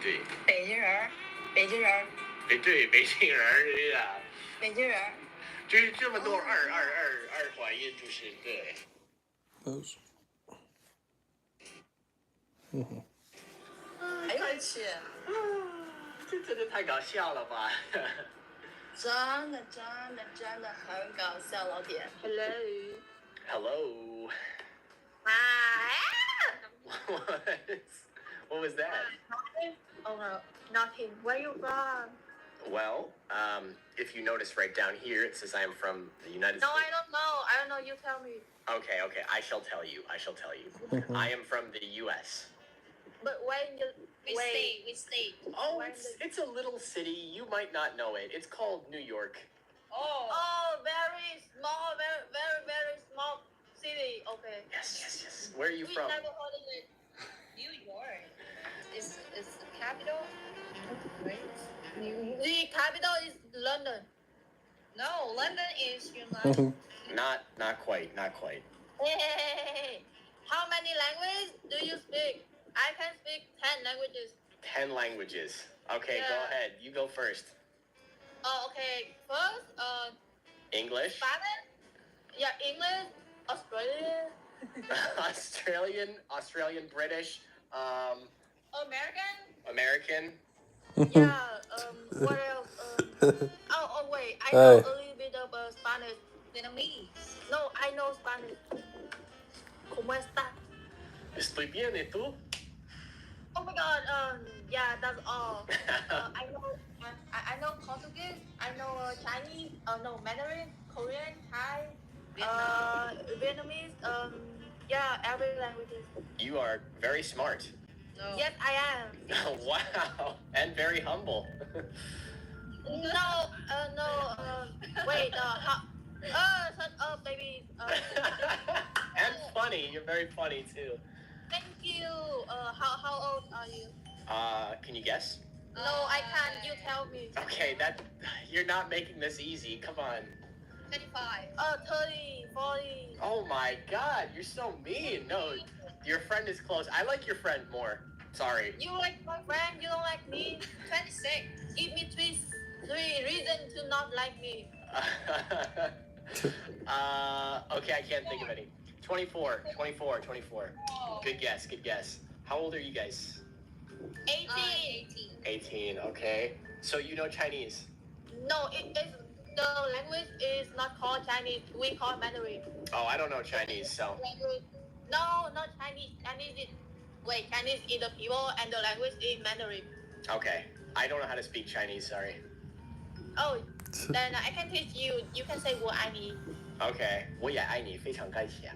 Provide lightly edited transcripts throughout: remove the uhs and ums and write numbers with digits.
对，北京人，北京人，哎，对，北京人对呀，北京人。就是这么多二环音，就是对。Those. 还有一期，这真的太搞笑了吧！真的很搞笑，老铁。Hello。 Hello. Hi. What was that? Oh no, nothing. Where you from? Well, if you notice right down here, it says I am from the United No, States. I don't know. You tell me. Okay, I shall tell you. I am from the U.S. But when you We stay. Oh, it's a little city. You might not know it. It's called New York. Oh, very small, very small city. Okay. Yes. Where are you We from? never heard of it. New York is the capital, right? The capital is London. No, London is United. Not quite. Hey. How many languages do you speak? I can speak 10 languages. 10 languages. Okay, Yeah. Go ahead. You go first. Oh, okay. First, English. Spanish. Yeah, English, Australian, Australian, British, American. American. Yeah. What else? Oh wait. I know Hey. a little bit of Spanish. Vietnamese. No, I know Spanish. ¿Cómo estás? Estoy bien, ¿y tú? Oh my God. Yeah, that's all. I know Portuguese. I know Chinese. No, Mandarin, Korean, Thai, Vietnamese. Yeah, every languages. You are very smart. No. Yes, I am. Wow. And very humble. No. Wait. Shut up, baby. And funny. You're very funny too. Thank you. How old are you? Can you guess? No, I can't. You tell me. Okay, you're not making this easy. Come on. 25. 30, 40. Oh my God, you're so mean. No, your friend is close. I like your friend more. Sorry. You like my friend, you don't like me. 26. Give me three reasons to not like me. Okay, I can't think of any. 24. Oh. Good guess. How old are you guys? 18. 18. 18, okay. So you know Chinese? No, the language is not called Chinese. We call Mandarin. Oh, I don't know Chinese, so. Language. No, not Chinese. Chinese is the people and the language is Mandarin. Okay. I don't know how to speak Chinese, sorry. Oh, then I can teach you. You can say 我爱你. Okay. 我也爱你，非常感谢。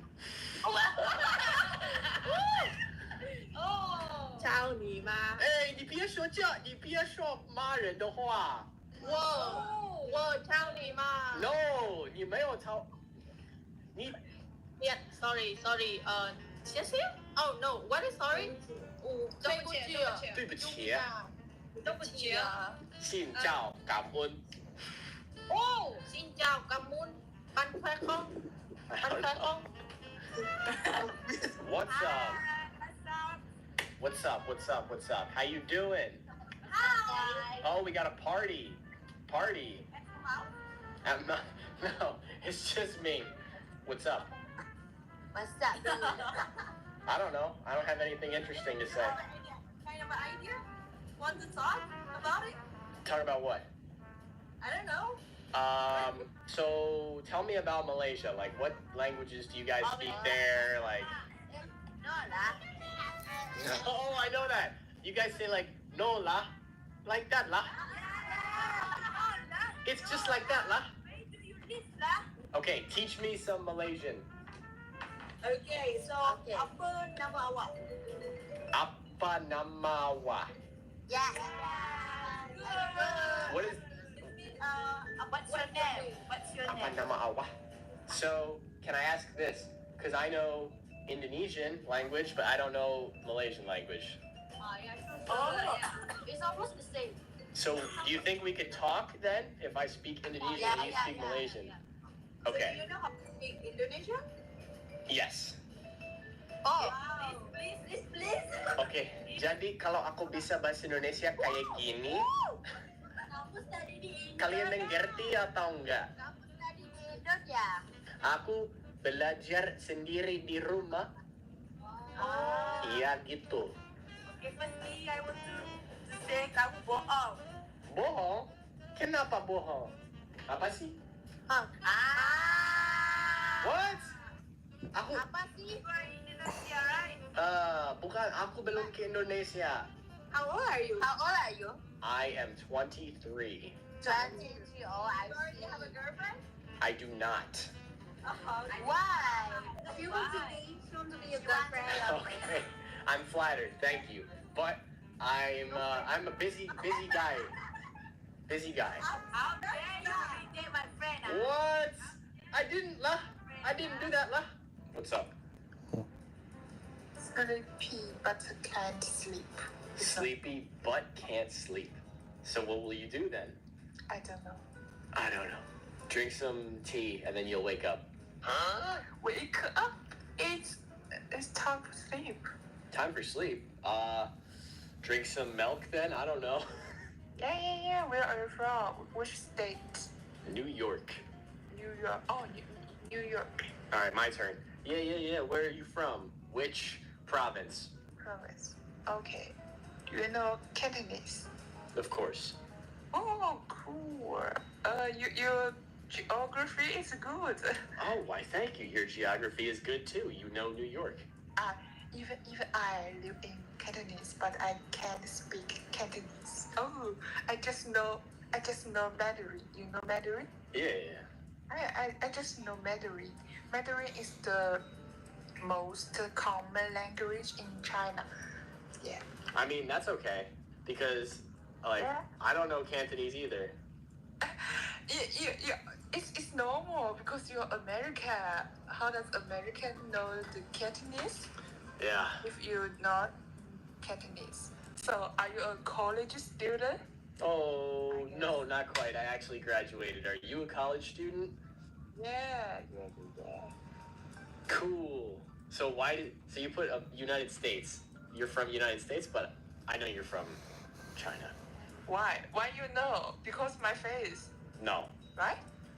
哦，操你妈！哎，你别说骂人的话。我操你妈 No， 你没有操。你。Yeah, sorry. 谢谢。Oh no, what is sorry? 对不起。对不起。对不起啊。xin chào, cảm ơn. Oh, xin chào, cảm ơn. Bạn khỏe không? What's up? How you doing? Hi. Oh, we got a party. No, it's just me. What's up? What's up? I don't know. I don't have anything interesting to say. Kind of an idea? Want to talk about it? Talk about what? I don't know. So tell me about Malaysia. Like, what languages do you guys speak there? Like, No lah. oh, I know that. You guys say like, no lah, like that lah. It's just like that lah. Okay, teach me some Malaysian. Okay, so apa nama awak? Apa nama awak? Yeah. What is What's your name? apa nama awak? So, can I ask this? Because I know Indonesian language, but I don't know Malaysian language. It's almost the same. So, do you think we could talk then if I speak Indonesian and you speak Malaysian? Okay. So, do you know how to speak Indonesian? Yes. Oh. please. Oke, jadi kalau aku bisa bahasa Indonesia kayak gini, Kamu study di Indo. kalian mengerti atau enggak? Kamu study di Indo ya? Aku belajar sendiri di rumah. Oh. Iya gitu. Okay, firstly, I want to say kamu bohong. Bohong? Kenapa bohong? Apa sih? What? Aku Apa sih? Indonesia, right? bukan, aku belum ke Indonesia. How old are you? How old are you? I am 23. 23. Oh, I see. You have a girlfriend? I do not. Why? If you want to date, she wants to be your girlfriend. Okay, I'm flattered. Thank you, but I'm a busy guy. Busy guy. How dare you date my friend? What? I didn't do that lah. What's up? Sleepy but can't sleep. Sleepy but can't sleep. So what will you do then? I don't know. I don't know. Drink some tea and then you'll wake up. Huh? Wake up. It's time to sleep. Time for sleep. Drink some milk then? I don't know. Yeah. Where are you from? Which state? New York. New York. Oh, New York All right, my turn. Yeah. Where are you from? Which province? province. Okay. Do you know Cantonese? Of course. Oh, cool. Your geography is good. Oh, why thank you. Your geography is good too. You know New York. Even I live in Cantonese, but I can't speak Cantonese. Oh, I just know Mandarin. You know Mandarin? Yeah. I just know Mandarin. Mandarin is the most common language in China. Yeah. I mean, that's okay. Because, Yeah. I don't know Cantonese either. Yeah. It's normal because you're American. How does American know the Cantonese Yeah. if you're not Cantonese? So, are you a college student? Oh, no, not quite. I actually graduated. Are you a college student? Yeah. Cool. So so you put United States. You're from United States, but I know you're from China. Why? Why you know? Because my face, No. right?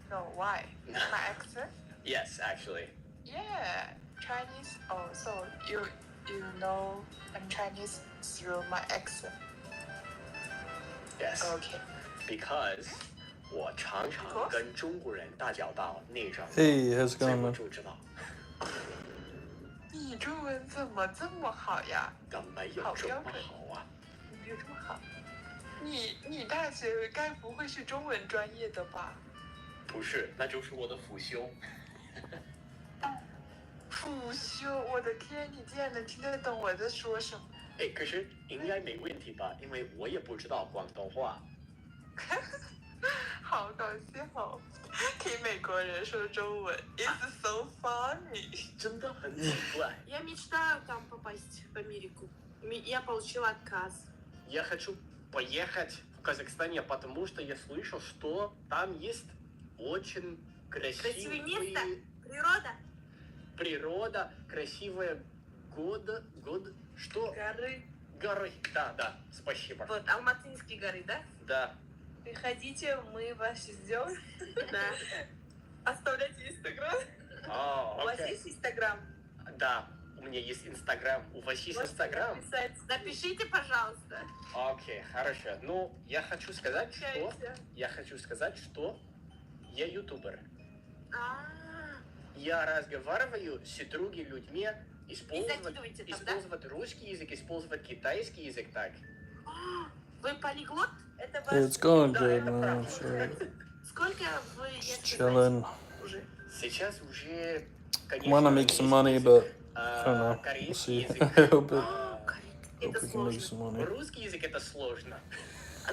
No, why? No. My accent? Yes, actually. Yeah, Chinese. Oh, so you know I'm Chinese through my accent. Yes. Okay. Because 我常常跟中国人打交道，那种 Hey, how's it 所以 going, 我 man? 就知道，你中文怎么这么好呀？但没有这么好啊。你没有这么好。你大学该不会是中文专业的吧？不是，那就是我的辅修。辅修，我的天，你竟然能听得懂我在说什么？哎，可是应该没问题吧？因为我也不知道广东话。好搞笑哦！听美国人说中文 ，It's so funny。真的很奇怪。 Я мечтаю там попасть в Америку. Я получила отказ. Я хочу поехать в Казахстан, потому что я слышал, что там есть очень Красивое красивые место, природа, природа, красивая год, что? горы. Горы. Да, спасибо. Вот, Алматинские горы, да? Да. Приходите, мы вас ждем. Да. Оставляйте Инстаграм. О, У вас окей. есть Инстаграм? Да, у меня есть Инстаграм. У вас есть Инстаграм? Напишите, пожалуйста. Окей, хорошо. Ну, я хочу сказать, что я ютубер. Я разговариваю с другими людьми, закидывайте там, да? использовать русский язык, использовать китайский язык так. Вы полиглот? Это Hey, it's going good, man. правда. Shit. Сколько вы Just лет chilling. знаете уже? Сейчас уже, Wanna make some money, but I don't know. We'll корейский see. язык. I hope it. Это Hope we can make сложно. some money. Русский язык это сложно.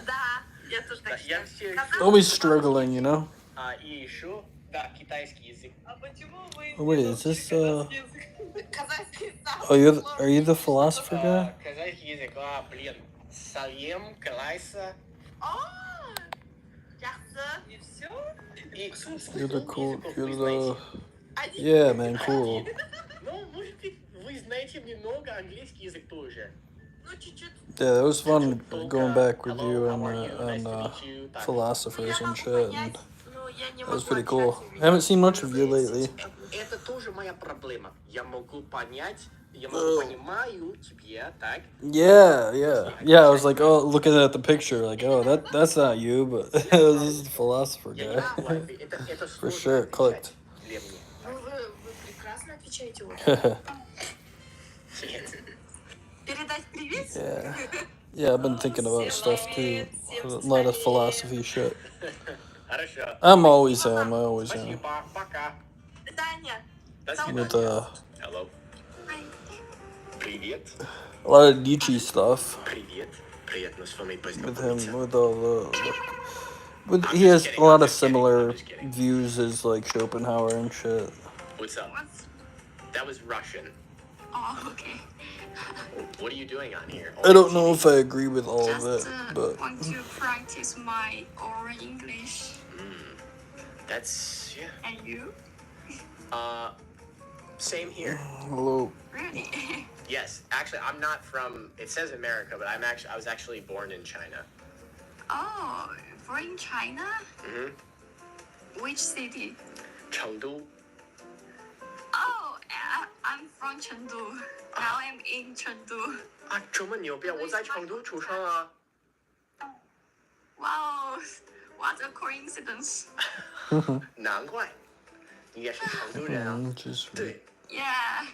Да, я тоже Да, так я считаю. все Always struggling, you know. И еще, да, китайский язык. А почему вы Oh, wait, is this Казахский язык. Oh, are you the philosopher guy? Казахский язык, блин. Салем, класса. Жақсы. И все? И You're the cool. языков You're вы знаете? the. Yeah, man, cool. Ну, может быть, вы знаете немного, английский язык тоже. Ну, чуть-чуть. Yeah, it was fun going back with Hello, you how are you? Nice to on meet you. Так. philosophers Я and могу shit. понять, And но я не that was могу pretty cool. отчасти I haven't seen much of you видеть. lately. Это тоже моя проблема. Я могу понять, я могу понимаю тебе, так? Yeah. I was like, oh, looking at the picture, like, oh, that's not you, but this is the philosopher Я не guy. могу, это For сложно sure, it clicked. отвечать для меня. Ну, вы прекрасно отвечаете. Вот. Нет. Передать привет? Yeah, I've been thinking about stuff too. A lot of philosophy shit. Хорошо. I always am. Спасибо, пока. Таня. Спасибо. With Hello. Привет. a lot of Nietzsche stuff. Привет. Приятно с вами With познакомиться. him, with all he has a lot of similar views as like Schopenhauer and shit. What's up? That was Russian. Oh, okay. What are you doing on here? I don't know if I agree with all of Just it, but want to practice my oral English. That's, yeah. And you? Same here. hello. Really? Yes, actually, I'm not from, it says America, but I was actually born in China. Oh, we're in China? Mm-hmm. Which city? Chengdu. Oh, I'm from Chengdu. Now I'm in Chengdu. 啊，这么牛逼啊！我在成都出生啊。 Wow, what a coincidence. 难怪，你也是成都人啊。 Just 对， Yeah,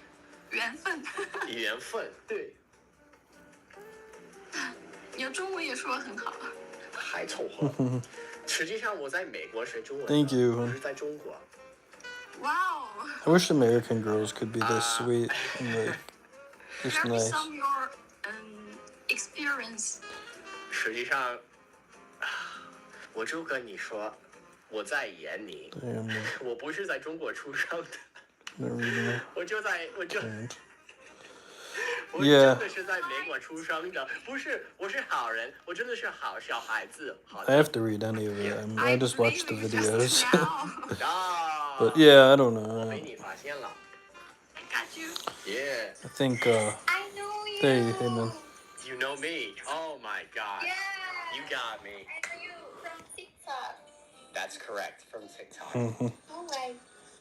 缘分。缘分，对，你的中文也说得很好。还凑合。实际上我在美国学中文的。 Thank you. 我是在中国。 Wow. I wish American girls could be this sweet and like just Share me nice. some your experience. 实际上，我就跟你说，我在演你， Damn, 我不是在中国出生的， never even 我就 understand. 我真的是在美国出生的，不是，我是好人，我真的是好小孩子。好 I 的 have to read any of it. I just watch the believe you just videos. now. 啊 But yeah, I don't 我被 know. 你发现了， I got you. Yeah, I think I know you. hey man. you know me. Oh my God, Yeah. you got me. I know you from TikTok. That's correct from TikTok. Mhm. Oh my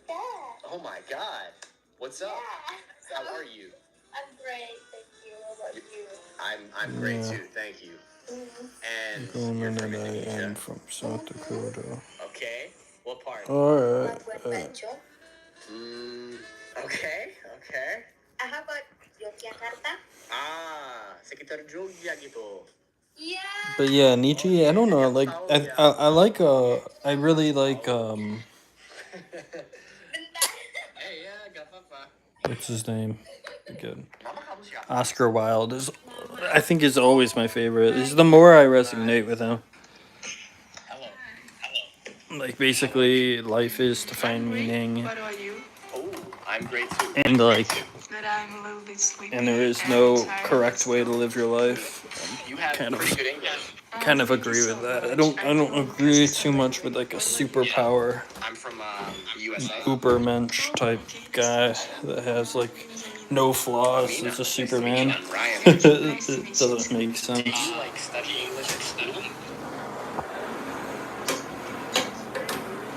god. Oh my God, what's up? Yeah. How are you? I'm great, thank you. How about you? I'm great Yeah. too, thank you. Mm-hmm. And Going you're in from and I Indonesia. am from South Dakota. Okay, what part? Alright. Banjo. Okay. How about Yogyakarta? Sekitar Jogja gitu. Yeah. But yeah, Nietzsche, I don't know, like I like I really like Bentar. Hey, yeah, gak apa-apa. what's his name? Again. Mama kamu siapa? Oscar Wilde I think is always my favorite. Is the more I resonate with him. Hello. Like basically life is to find meaning What about you? Oh, I'm great too. and like But I'm a little bit sleepy. and there is no correct way to live your life. You have Kind of. pretty good English. Kind of agree with that. I don't agree too much with like a superpower I'm from USA. Ubermensch type guy that has like no flaws as a Superman. I'm Ryan. It doesn't make sense. Do you like study English at school?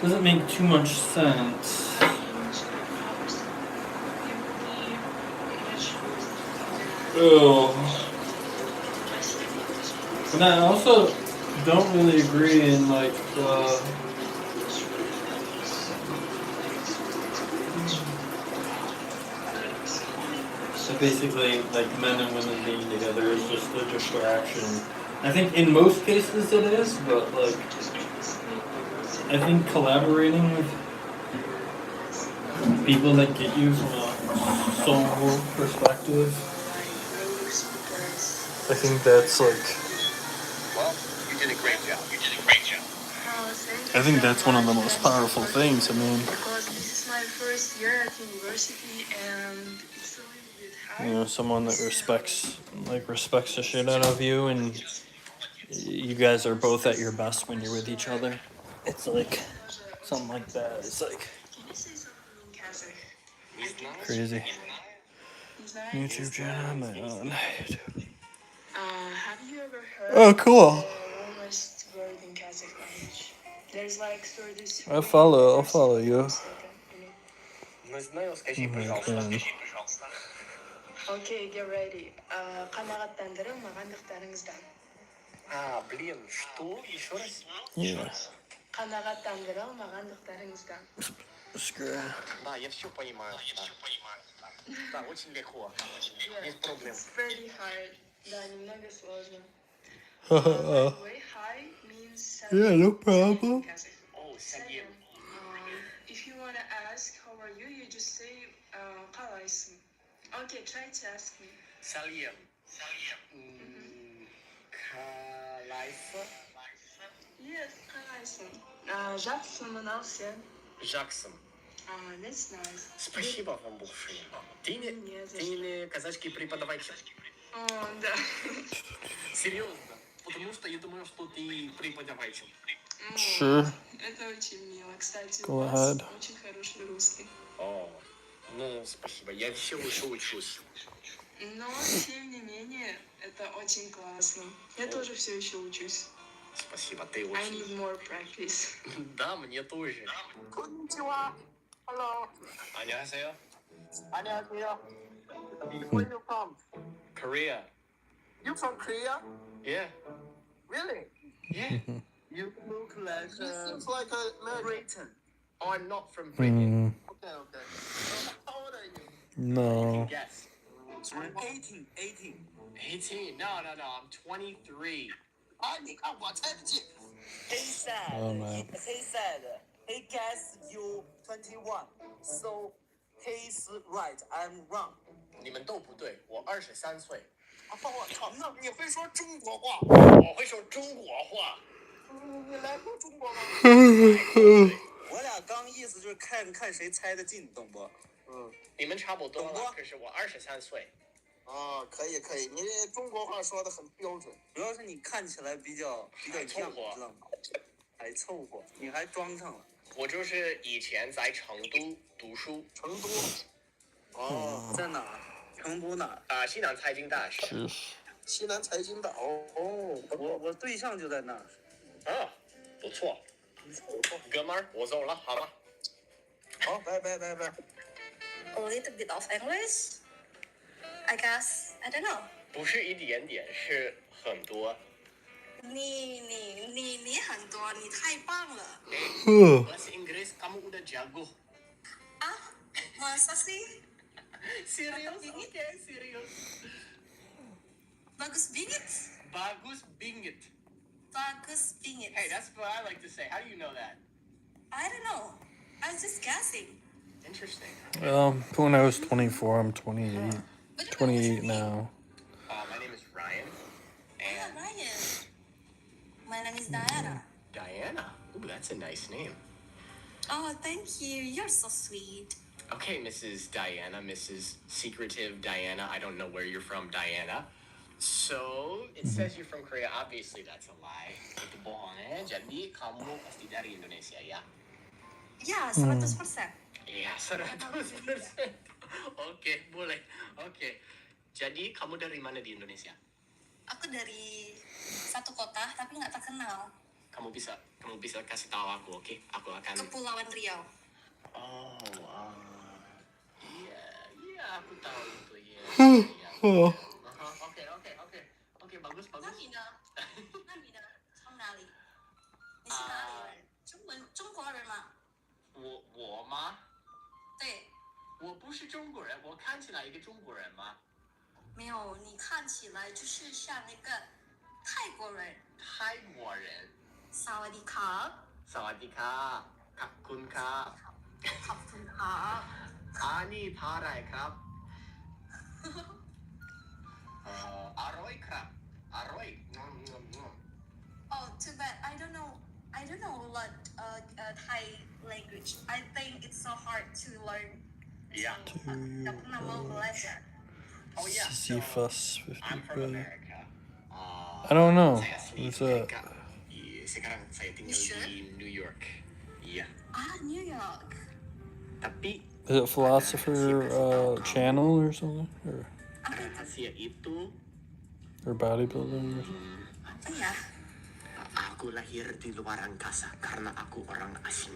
Doesn't make too much sense. Oh. And I also don't really agree in like so basically like men and women being together is just a distraction. I think in most cases it is, but like I think collaborating with people that get you from a soul perspective, I think that's like Well, you did a great job. I think that's one of the most powerful things. I mean, Because this is my first year at university and it's a little bit hard. you know, someone that respects the shit out of you, and you guys are both at your best when you're with each other. It's like something like that. It's like Can you say something in Kazakh? crazy. He's nice. YouTube channel. My own. Have you ever heard Oh, cool. the warmest word in Kazakh language? There's like 33. I'll follow words you. per second, you know? Не знаю, скажи, Oh, пожалуйста. man. Okay, get ready. Қанағаттандыру мағандықтарыңыздан. Блин, что? Еще раз? Yeah. Қанағаттандыру мағандықтарыңыздан. Да, я все понимаю. Да, очень легко. Без проблем. It's very hard. Да, немного сложно. By the way, hi means Yeah, no in problem. Kazakh. О, Сергей. If you wanna ask how are you, you just say қалайсың. Okay, try to ask me. Салем. Калайфа. Yes, қалайсың. Жақсымын, ал сен? Жаксон. That's nice. Спасибо вам большое. Ты не казахский преподаватель. Да. Серьезно. Потому что я думаю, что ты преподаватель. Sure. Это очень мило. Кстати, Go у вас ahead. очень хороший русский. О, ну, спасибо. Я все еще учусь. Но, тем не менее, это очень классно. Я тоже все еще учусь. Спасибо, ты I очень... need more practice. Да, мне тоже. Konnichiwa. Hello. 안녕하세요. 안녕하세요. Where you from? Korea. You from Korea? Yeah. Really? Yeah. You look like seems like a Britain. Oh, I'm not from Britain. Okay, okay. How old are you? No. Yes. 18. 18. No, I'm 23. 啊，你看我猜得进。He said. Oh, man. He said. He guessed you 21. So he's right. I'm wrong. 你们都不对，我23岁。我靠，那你会说中国话？我会说中国话。你来过中国吗？我俩刚意思就是看谁猜得进，懂不？你们差不多懂不，了可是我23岁。啊，可以，你中国话说的很标准，主要是你看起来比较像，知道吗？还凑合，你还装上了。我就是以前在成都读书。成都。哦，在哪儿？成都哪儿？西南财经大学。西南财经岛。哦，我对象就在那儿。啊，不错。哥们儿，我走了，好吗？好，拜。 A little bit of English. I guess. I don't know. 不是一点点，是很多。你很多，你太棒了 Bahasa Inggris kamu udah jago. Masa sih? Serius? Oke, serius. Bagus bingit. Bagus bingit. Bagus bingit. Hey, that's what I like to say. How do you know that? I don't know. I was just guessing. Interesting. When I was 24, I'm 28. 28 now. My name is Ryan. Yeah, And Ryan. My name is Diana. Diana. Ooh, that's a nice name. Oh, thank you. You're so sweet. Okay, Mrs. Diana, Mrs. Secretive Diana. I don't know where you're from, Diana. So, it says you're from Korea. Obviously, that's a lie. Itu bohong ya. Jadi, kamu pasti dari Indonesia, ya? Ya, 100%. Iya, 100%. Oke, boleh. Oke. Jadi, kamu dari mana di Indonesia? Aku dari satu kota tapi nggak terkenal. Kamu bisa kasih tahu aku, oke? Aku akan... Kepulauan Riau. Oh, iya, aku tahu itu, iya. Oke, bagus. 那你呢？从哪里？你是哪里人？中国人吗？我吗？对，我不是中国人，我看起来一个中国人吗？没有，你看起来就是像那个泰国人。泰国人。萨瓦迪卡。สวัสดีค่ะขอบคุณครับ ขอบคุณครับ อันนี้ทาอะไรครับ อร่อยครับ อร่อย Oh, too bad. I don't know a lot Thai language. I think it's so hard to learn. Yeah. Nggak pernah mau belajar. Oh yeah. Sisyphus, I'm 50 from billion. America. I don't know. Saya asli What's that? Amerika. Sekarang saya tinggal You sure? di New York. Iya. New York. Tapi Is it philosopher channel or something? Rahasia itu, Or bodybuilding or something? Iya. aku lahir di luar angkasa karena aku orang asing.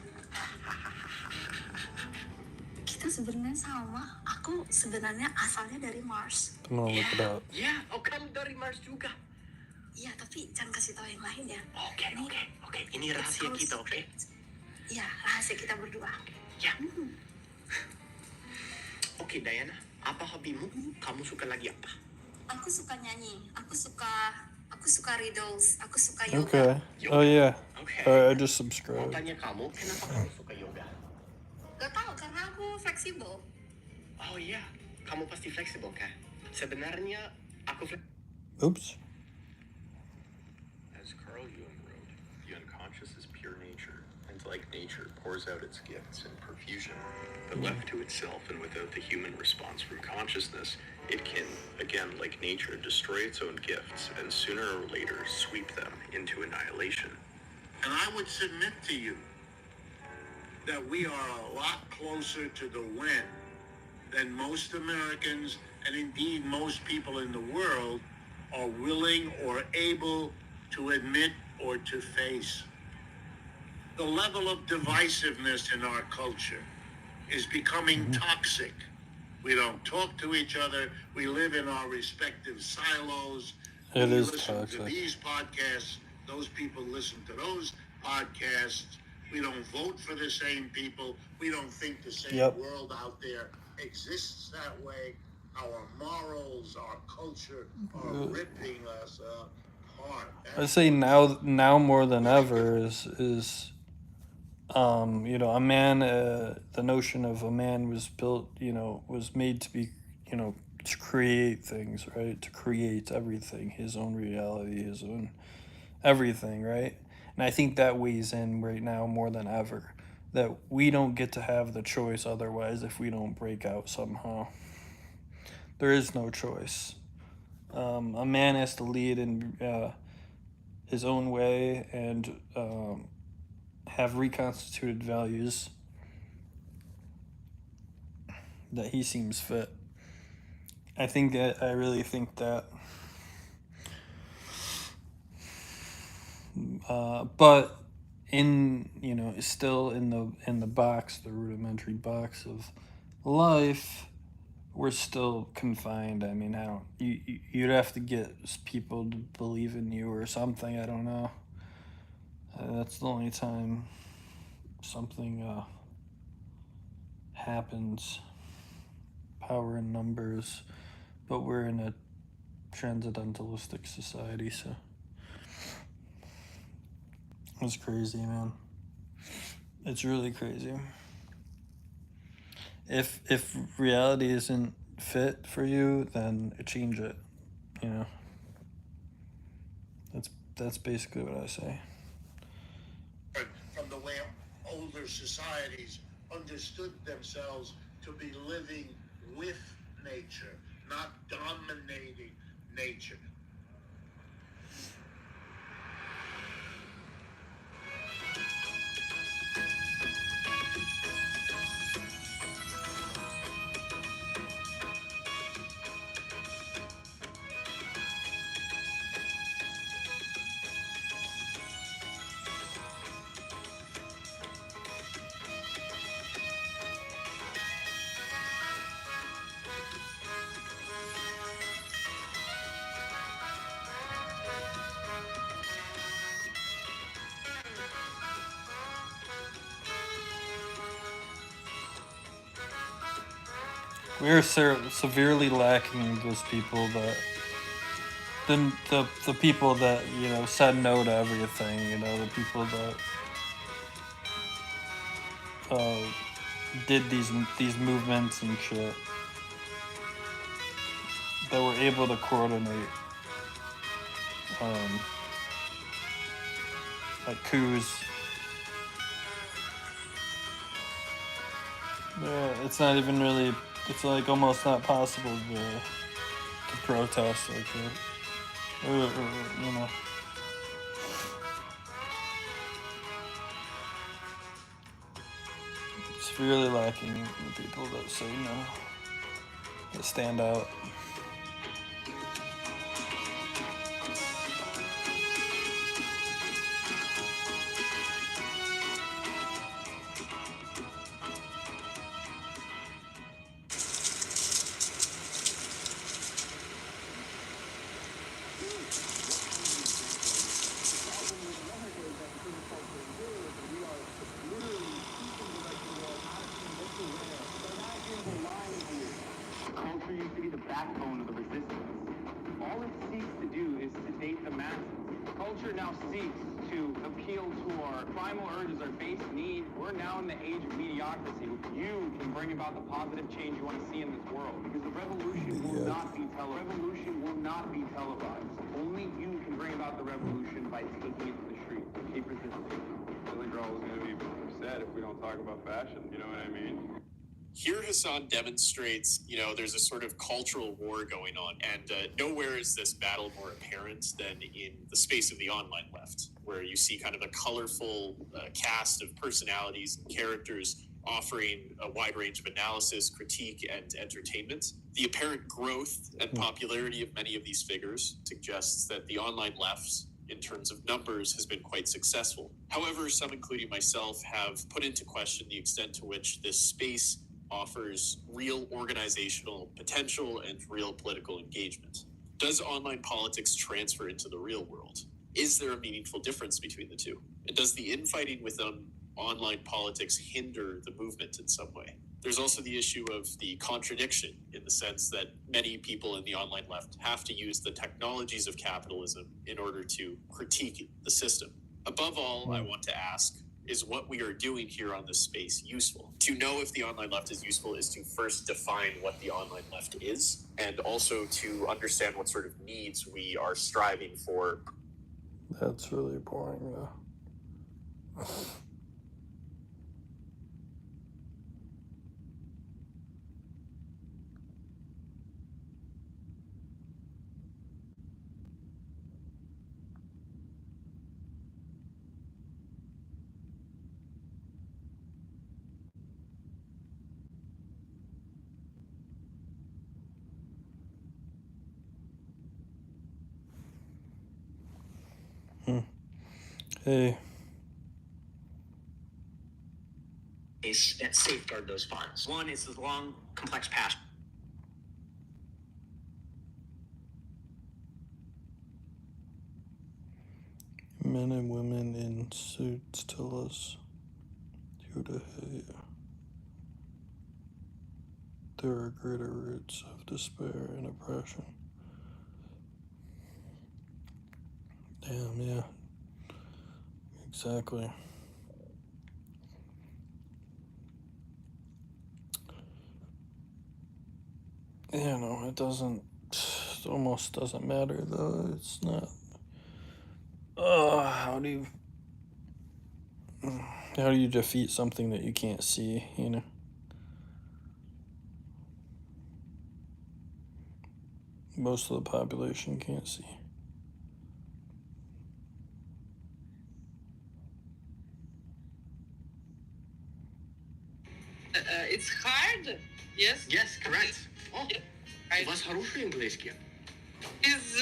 Kita sebenarnya sama. Aku sebenarnya asalnya dari Mars. I'm gonna look it up. Ya, oh kamu dari Mars juga. Iya, tapi jangan kasih tahu yang lain ya. Oke. Ini rahasia kita, oke? Iya, rahasia kita berdua. Ya. Oke, Diana, apa hobimu? Kamu suka lagi apa? Aku suka nyanyi. Aku suka riddles. Aku suka yoga. Okay. Oh yeah. Oke. I Mau just subscribed. tanya kamu, kenapa kamu suka yoga? Gak tahu karena aku fleksibel. Oh iya, kamu pasti fleksibel kan? Sebenarnya aku Oops. As Carl Jung wrote, the unconscious is pure nature, and like nature pours out its gifts in profusion, but left to itself and without the human response from consciousness, it can, again like nature, destroy its own gifts and sooner or later sweep them into annihilation. And I would submit to you that we are a lot closer to the win than most Americans and indeed most people in the world are willing or able to admit or to face. The level of divisiveness in our culture is becoming toxic. We don't talk to each other. We live in our respective silos. It We is listen toxic. to these podcasts. Those people listen to those podcasts. We don't vote for the same people. We don't think the same Yep. world out there exists that way. Our morals, our culture are ripping us apart. I say now more than ever is a man, the notion of a man was built, was made to be, to create things, right? To create everything, his own reality, his own everything, right? And I think that weighs in right now more than ever, that we don't get to have the choice otherwise if we don't break out somehow. There is no choice. A man has to lead in his own way and have reconstituted values that he seems fit. I really think that. But still in the box, the rudimentary box of life, we're still confined. I mean, you'd have to get people to believe in you or something. I don't know. That's the only time something happens. Power in numbers, but we're in a transcendentalistic society, so it's crazy, man. It's really crazy. If reality isn't fit for you, then change it. That's basically what I say. From the way older societies understood themselves to be living with nature, not dominating nature. We're severely lacking those people that the people that said no to everything. The people that did these movements and shit, that were able to coordinate like coups. Yeah, it's not even really. It's like almost not possible to protest like that. It's really lacking the people that say no, that stand out. Culture used to be the backbone of the resistance. All it seeks to do is sedate the masses. Culture now seeks to appeal to our primal urges, our base needs. We're now in the age of mediocrity. You can bring about the positive change you want to see in this world. Because the revolution will not be televised. Revolution will not be televised. Only you can bring about the revolution by taking it to the street. Keep resisting. Billy Joel is going to be upset if we don't talk about fashion. You know what I mean? Here, Hassan demonstrates, there's a sort of cultural war going on, and nowhere is this battle more apparent than in the space of the online left, where you see kind of a colorful cast of personalities and characters offering a wide range of analysis, critique, and entertainment. The apparent growth and popularity of many of these figures suggests that the online left, in terms of numbers, has been quite successful. However, some, including myself, have put into question the extent to which this space offers real organizational potential and real political engagement. Does online politics transfer into the real world? Is there a meaningful difference between the two? And does the infighting within online politics hinder the movement in some way? There's also the issue of the contradiction, in the sense that many people in the online left have to use the technologies of capitalism in order to critique the system. Above all, I want to ask, is what we are doing here on this space useful? To know if the online left is useful is to first define what the online left is, and also to understand what sort of needs we are striving for. That's really boring, though. Hey. That safeguard those funds. One is the long, complex path. Men and women in suits tell us who to hate. There are greater roots of despair and oppression. Damn, yeah. Exactly. Yeah, no, it almost doesn't matter, though. It's not. How do you defeat something that you can't see, Most of the population can't see. It's hard. Yes. Yes, correct. Oh, у вас хороший английский. Is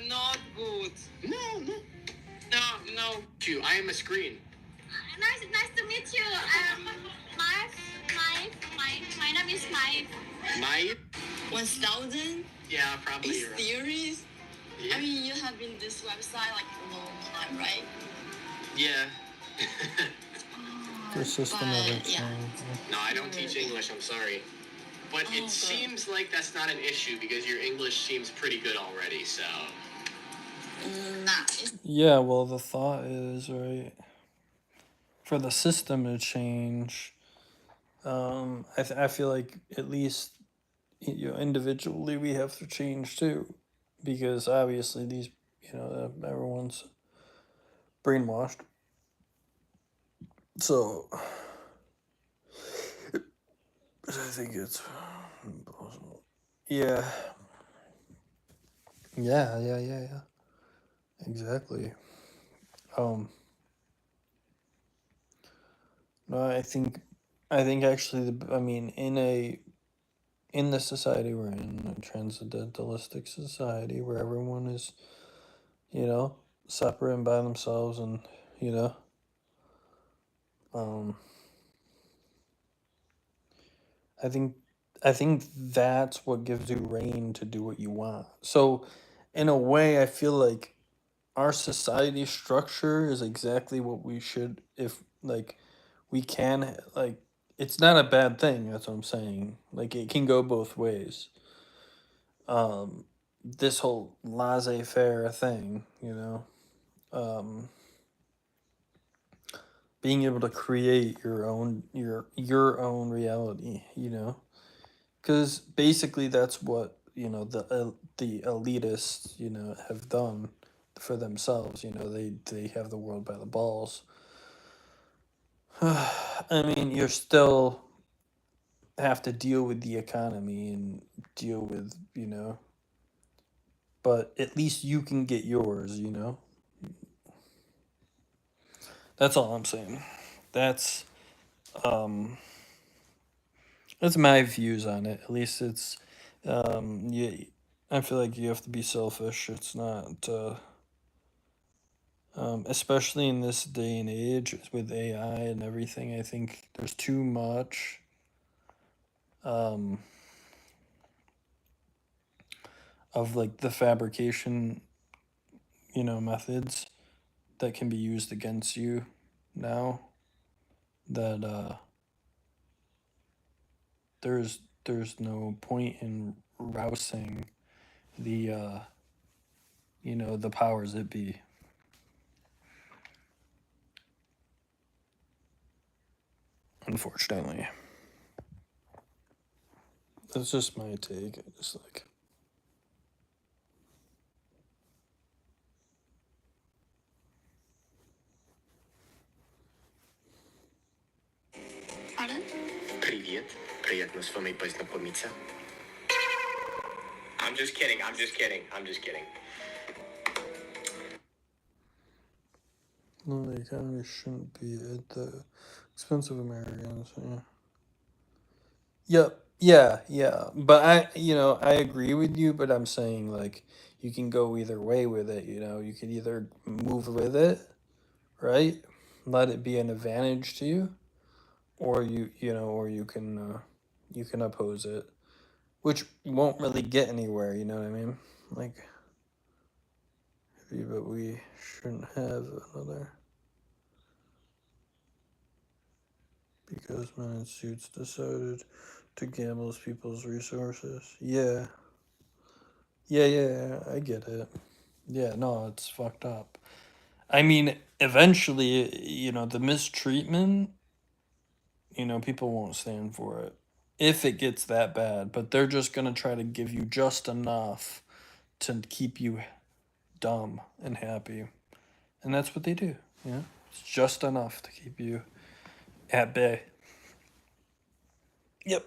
not good. No. No. I am a screen. Nice to meet you. My name is Mai. My 1,000 yeah, probably. is theories. Yeah. I mean, you have been this website like a long time, right? Yeah. The system But, hasn't yeah. changed. No, I don't teach English. I'm sorry. But it seems like that's not an issue because your English seems pretty good already, so. Nah. Yeah, well, the thought is, right, for the system to change, I feel like at least individually we have to change too, because obviously these, everyone's brainwashed. So, I think it's impossible. Yeah. Exactly. No, I think I think actually, I mean, in the society we're in, a transcendentalistic society where everyone is, you know, separate and by themselves, and you know, um, I think I think that's what gives you reign to do what you want. So, in a way, I feel like our society structure is exactly what we should, if like we can, like, it's not a bad thing, that's what I'm saying. Like, it can go both ways. This whole laissez-faire thing, you know, um being able to create your own reality, you know, because basically that's what, you know, the elitists, you know, have done for themselves. You know, they have the world by the balls. I mean, you're still have to deal with the economy and deal with, you know, but at least you can get yours, you know. That's all I'm saying. That's um that's my views on it. At least it's yeah, I feel like you have to be selfish. It's not especially in this day and age with AI and everything. I think there's too much um of like the fabrication, you know, methods that can be used against you now, that there's no point in rousing the you know, the powers that be. Unfortunately, that's just my take. I just like, Pardon? Привет. Приятно с вами познакомиться. I'm just kidding. I'm just kidding. I'm just kidding. no, the economy shouldn't be at the expense of Americans. Yeah. Yep. Yeah, yeah. But you know, I agree with you, but I'm saying, like, you can go either way with it, you know. You could either move with it, right? Let it be an advantage to you, or you know, or you can oppose it, which won't really get anywhere, you know what I mean? Like, but we shouldn't have another, because men in suits decided to gamble with people's resources. Yeah. Yeah, I get it. Yeah, no, it's fucked up. I mean, eventually, you know, the mistreatment, you know, people won't stand for it if it gets that bad, but they're just going to try to give you just enough to keep you dumb and happy. And that's what they do, you know? It's just enough to keep you at bay. Yep.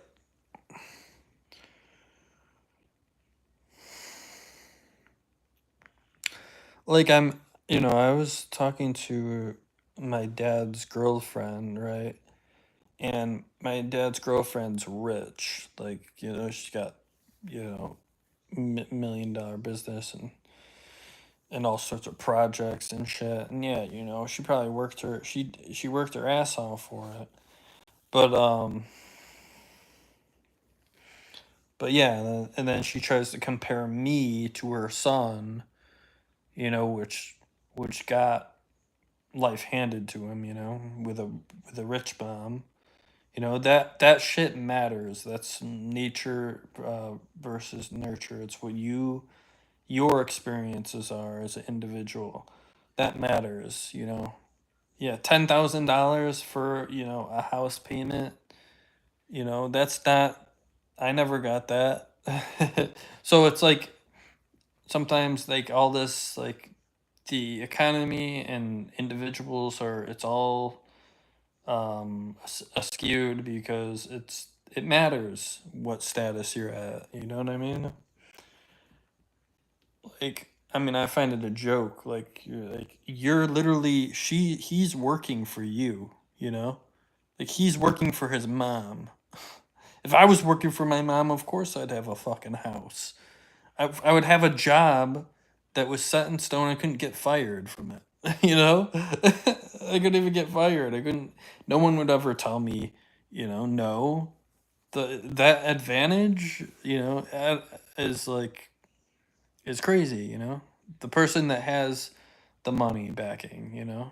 Like, you know, I was talking to my dad's girlfriend, right? And my dad's girlfriend's rich. Like, you know, she's got, you know, $1 million business and all sorts of projects and shit. And yeah, you know, she probably she worked her ass off for it. But but yeah, and then she tries to compare me to her son, you know, which got life handed to him, you know, with a rich mom. You know, that shit matters. That's nature versus nurture. It's what your experiences are as an individual. That matters, you know. Yeah, $10,000 for, you know, a house payment, you know, that's not, I never got that. So it's like sometimes, like, all this, like, the economy and individuals are, it's all skewed because it matters what status you're at, you know what I mean? Like, I mean, I find it a joke, like, you're literally, he's working for you, you know, Like, he's working for his mom. If I was working for my mom, of course I'd have a fucking house. I would have a job that was set in stone. I couldn't get fired from it. You know? I couldn't even get fired. I couldn't. No one would ever tell me, no. That advantage, is like, is crazy, The person that has the money backing.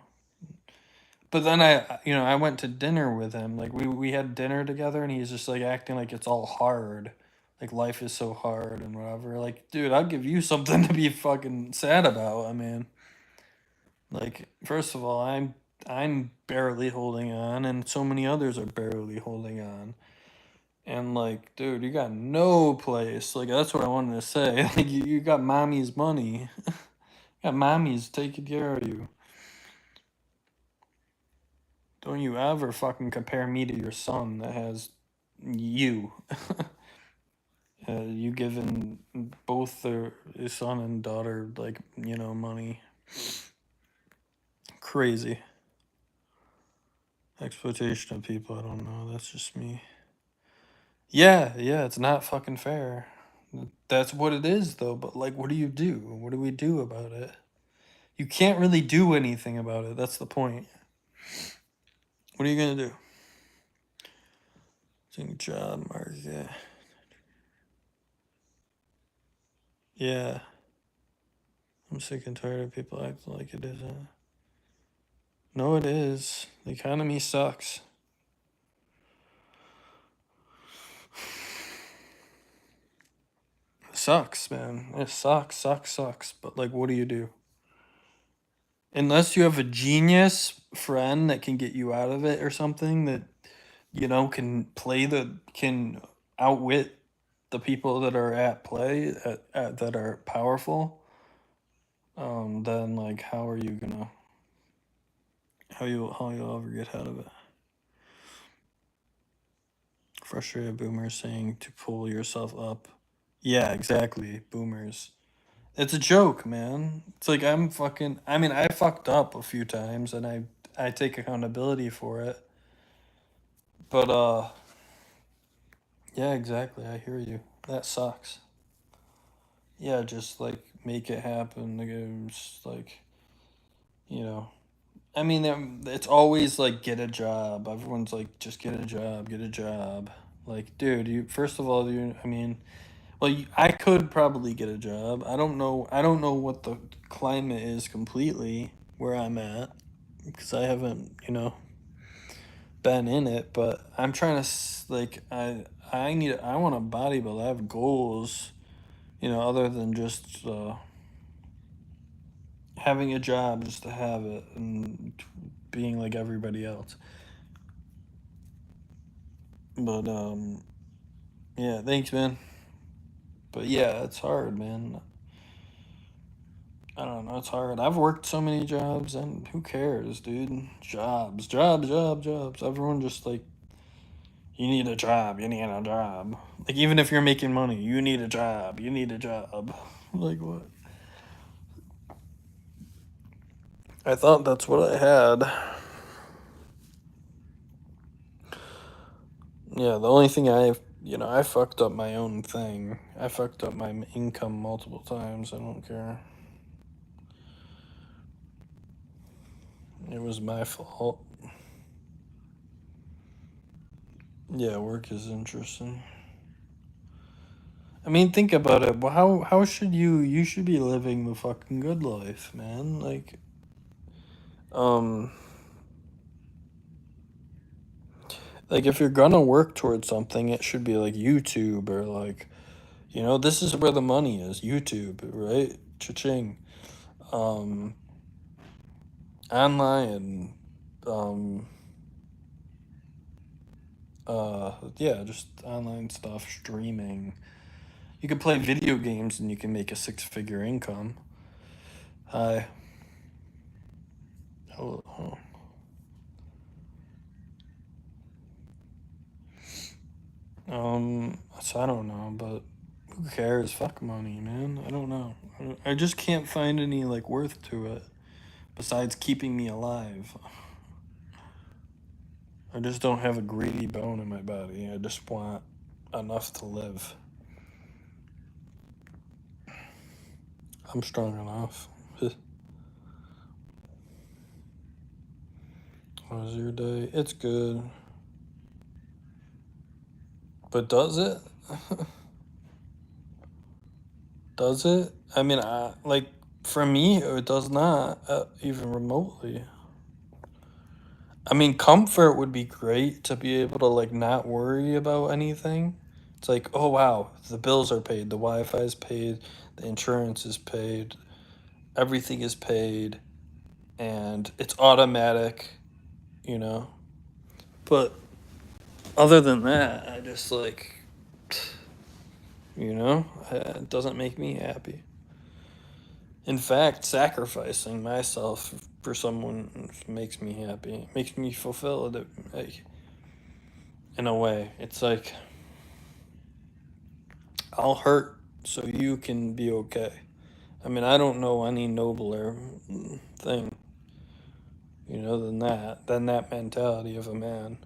But then I went to dinner with him. Like, we had dinner together, and he's just like acting like it's all hard. Like, life is so hard and whatever. Like, dude, I'll give you something to be fucking sad about. I mean, like, first of all, I'm barely holding on, and so many others are barely holding on. And like, dude, you got no place. Like, that's what I wanted to say. Like, you got mommy's money. You got mommy's taking care of you. Don't you ever fucking compare me to your son that has you. You giving both his son and daughter, like, money. Crazy. Exploitation of people, I don't know. That's just me. Yeah, it's not fucking fair. That's what it is, though. But, like, what do you do? What do we do about it? You can't really do anything about it. That's the point. What are you gonna do? Think job market. Yeah. I'm sick and tired of people acting like it isn't. No, it is. The economy sucks. It sucks, man. It sucks. But, like, what do you do? Unless you have a genius friend that can get you out of it or something that, can outwit the people that are at play, that are powerful, then, like, how are you gonna, how you'll ever get out of it? Frustrated boomers saying to pull yourself up. Yeah, exactly, boomers. It's a joke, man. It's like, I fucked up a few times, and I take accountability for it. But, yeah, exactly, I hear you. That sucks. Yeah, just, like, make it happen. Like, it's like, it's always like, get a job. Everyone's like, just get a job. Like, dude, first of all, I could probably get a job. I don't know what the climate is completely where I'm at, because I haven't, been in it. But I'm trying to, like, I want to bodybuild. I have goals, other than just having a job just to have it and being like everybody else. But yeah, thanks, man. But yeah, it's hard, man. I don't know, it's hard. I've worked so many jobs, and who cares, dude? Jobs. Everyone just like, you need a job. Like, even if you're making money, you need a job. Like, what? I thought that's what I had. Yeah, the only thing I fucked up my own thing. I fucked up my income multiple times. I don't care. It was my fault. Yeah, work is interesting. Think about it. Well, how should you should be living the fucking good life, man. Like, like, if you're gonna work towards something, it should be like YouTube, or like, this is where the money is. YouTube, right? Cha-ching. Online, yeah, just online stuff, streaming. You can play video games and you can make a 6-figure income. Hi. Oh. So I don't know, but who cares? Fuck money, man. I don't know. I just can't find any, like, worth to it besides keeping me alive. I just don't have a greedy bone in my body. I just want enough to live. I'm strong enough. How's your day? It's good. But does it? Does it? I mean, like, for me, it does not, even remotely. I mean, comfort would be great to be able to, like, not worry about anything. It's like, oh, wow, the bills are paid, the Wi-Fi is paid, the insurance is paid, everything is paid, and it's automatic, you know? But other than that, I just, like, you know, it doesn't make me happy. In fact, sacrificing myself for someone makes me happy. It makes me fulfilled. Like, in a way, it's like I'll hurt so you can be okay. I mean, I don't know any nobler thing, you know, than that mentality of a man.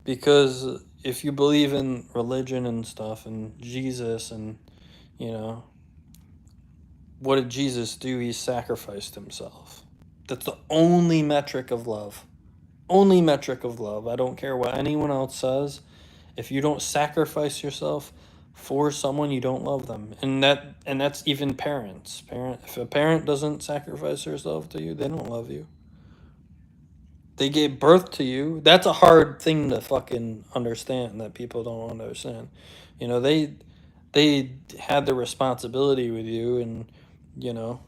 Because if you believe in religion and stuff and Jesus and, you know, what did Jesus do? He sacrificed himself. That's the only metric of love. Only metric of love. I don't care what anyone else says. If you don't sacrifice yourself for someone, you don't love them. And that's even parents. If a parent doesn't sacrifice herself to you, they don't love you. They gave birth to you. That's a hard thing to fucking understand, that people don't understand. You know, they had the responsibility with you, and you know,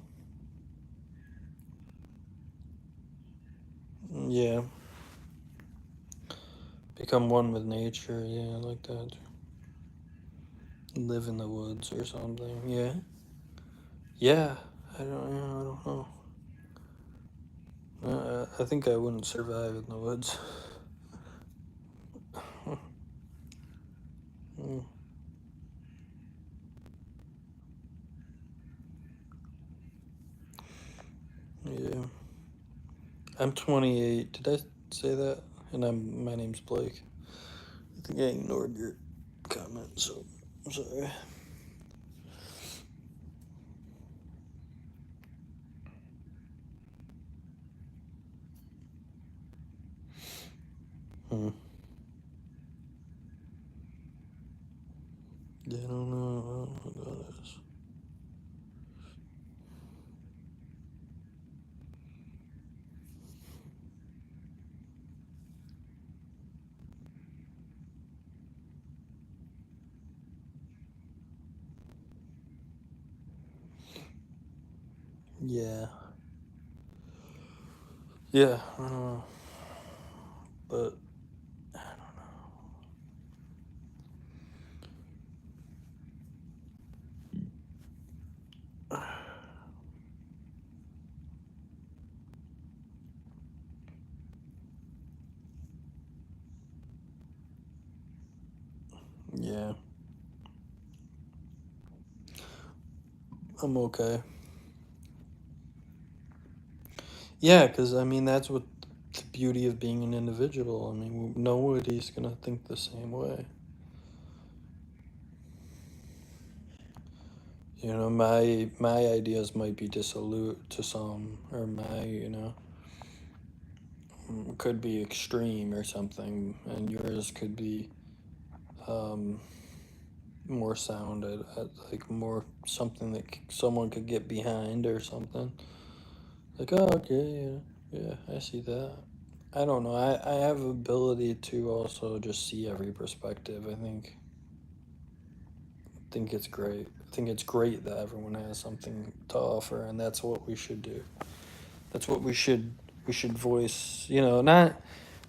yeah, become one with nature. Yeah, like that. Live in the woods or something. Yeah, yeah. I don't know. I think I wouldn't survive in the woods. Mm. Yeah. I'm 28. Did I say that? And my name's Blake. I think I ignored your comment, so I'm sorry. Yeah, I don't know what that is. Yeah. Yeah, I don't know. But I don't know. Yeah. I'm okay. Yeah, because I mean, that's what the beauty of being an individual. I mean, nobody's gonna think the same way. You know, my ideas might be dissolute to some, or could be extreme or something, and yours could be more sound, like more something that someone could get behind or something. Like, oh, okay, yeah, I see that. I don't know. I have ability to also just see every perspective. I think it's great. I think it's great that everyone has something to offer, and that's what we should do. That's what we should voice. You know,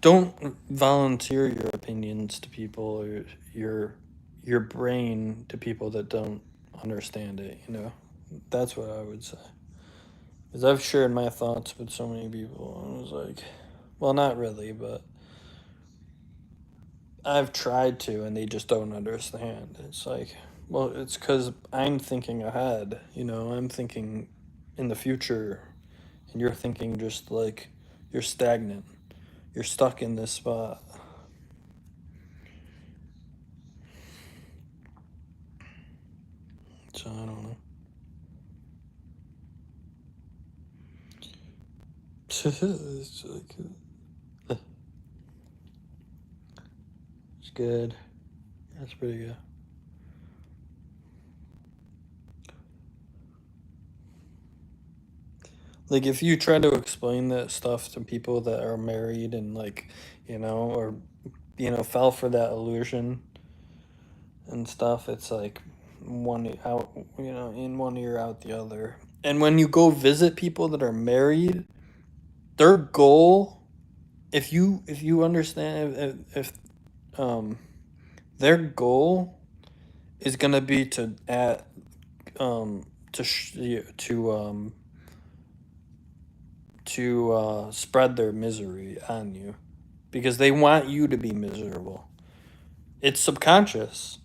don't volunteer your opinions to people, or your brain to people that don't understand it. You know, that's what I would say. Because I've shared my thoughts with so many people, and I was like, well, not really, but I've tried to, and they just don't understand. It's like, well, it's because I'm thinking ahead. You know, I'm thinking in the future, and you're thinking just like you're stagnant. you're stuck in this spot. So I don't know. It's like, it's good. That's pretty good. Like if you try to explain that stuff to people that are married and like, or fell for that illusion and stuff, it's like one out, in one ear out the other. And when you go visit people that are married, their goal, if you understand, if their goal is gonna be to add to spread their misery on you, because they want you to be miserable. It's subconscious.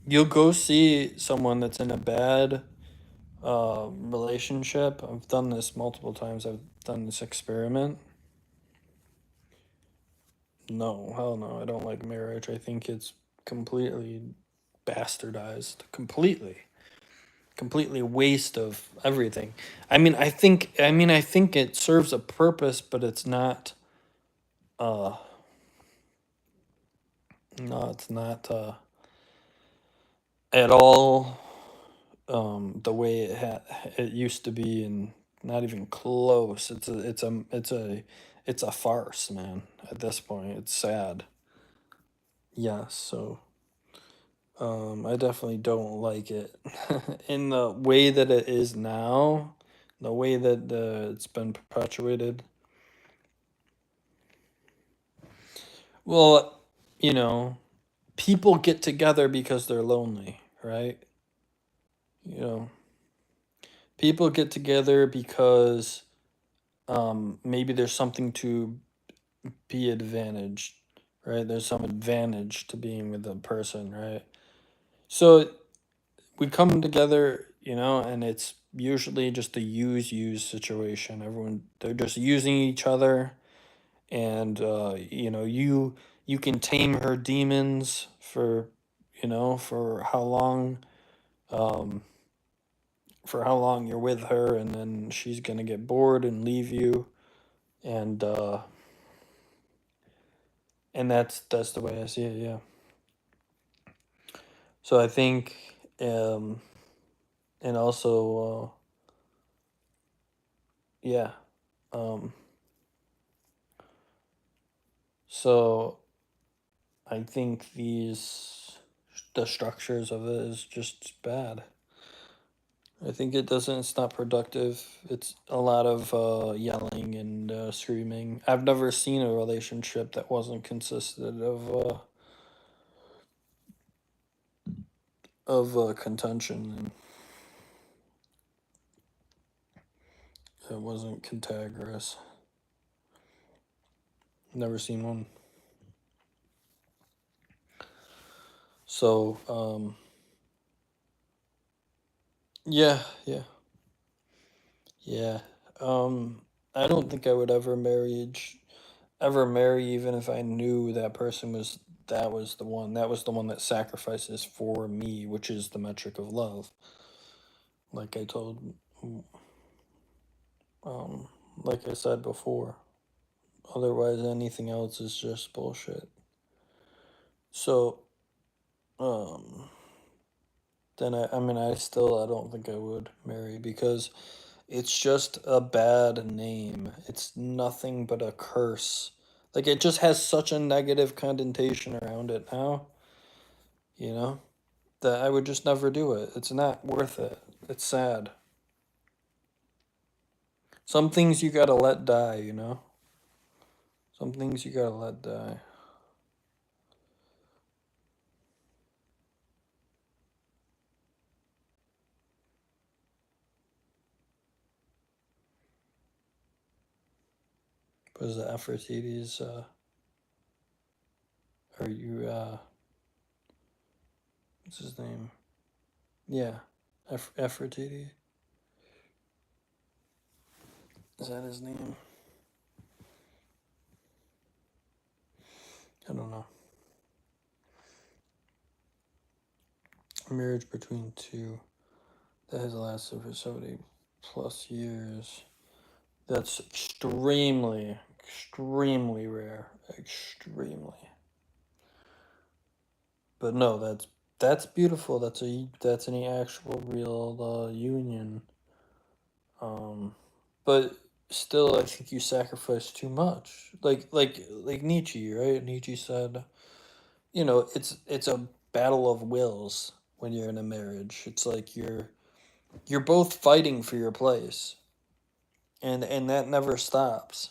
You'll go see someone that's in a bad relationship. I've done this multiple times. I've done this experiment. No, hell no. I don't like marriage. I think it's completely bastardized. Completely waste of everything. I think it serves a purpose, but it's not no, it's not at all the way it used to be, and not even close. It's a farce, man. At this point, it's sad. Yes, so I definitely don't like it in the way that it is now, the way that it's been perpetuated. Well, people get together because they're lonely, right? People get together because maybe there's something to be advantaged, right? There's some advantage to being with a person, right? So we come together, and it's usually just a use situation. They're just using each other, and you can tame her demons for for how long, you're with her, and then she's gonna get bored and leave you, and that's the way I see it. Yeah. So I think, and also, yeah. So I think the structures of it is just bad. I think it's not productive. It's a lot of yelling and screaming. I've never seen a relationship that wasn't consisted of contention, and it wasn't contagious. Never seen one. So, yeah. I don't think I would ever marry, even if I knew that person was the one. That was the one that sacrifices for me, which is the metric of love. Like I told, like I said before. Otherwise, anything else is just bullshit. So, then I don't think I would marry, because it's just a bad name. It's nothing but a curse. Like, it just has such a negative connotation around it now, that I would just never do it. It's not worth it. It's sad. Some things you gotta let die, Some things you gotta let die. Was the Aphrodite's, are you, what's his name? Yeah, Aphrodite. Is that his name? I don't know. A marriage between two that has lasted for 70 plus years. That's extremely rare. Extremely. But no, that's beautiful. That's an actual real union. But still, I think you sacrifice too much. Like Nietzsche, right? Nietzsche said, it's a battle of wills when you're in a marriage. It's like you're both fighting for your place, and that never stops.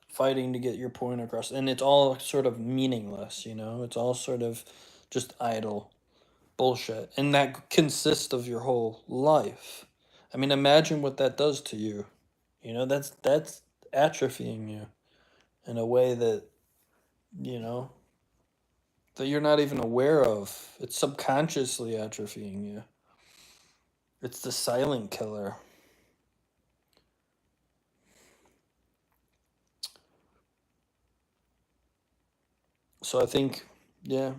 Fighting to get your point across, and it's all sort of meaningless. It's all sort of just idle bullshit, and that consists of your whole life. I mean, imagine what that does to you. That's atrophying you in a way that you know that you're not even aware of. It's subconsciously atrophying you. It's the silent killer. So I think, yeah.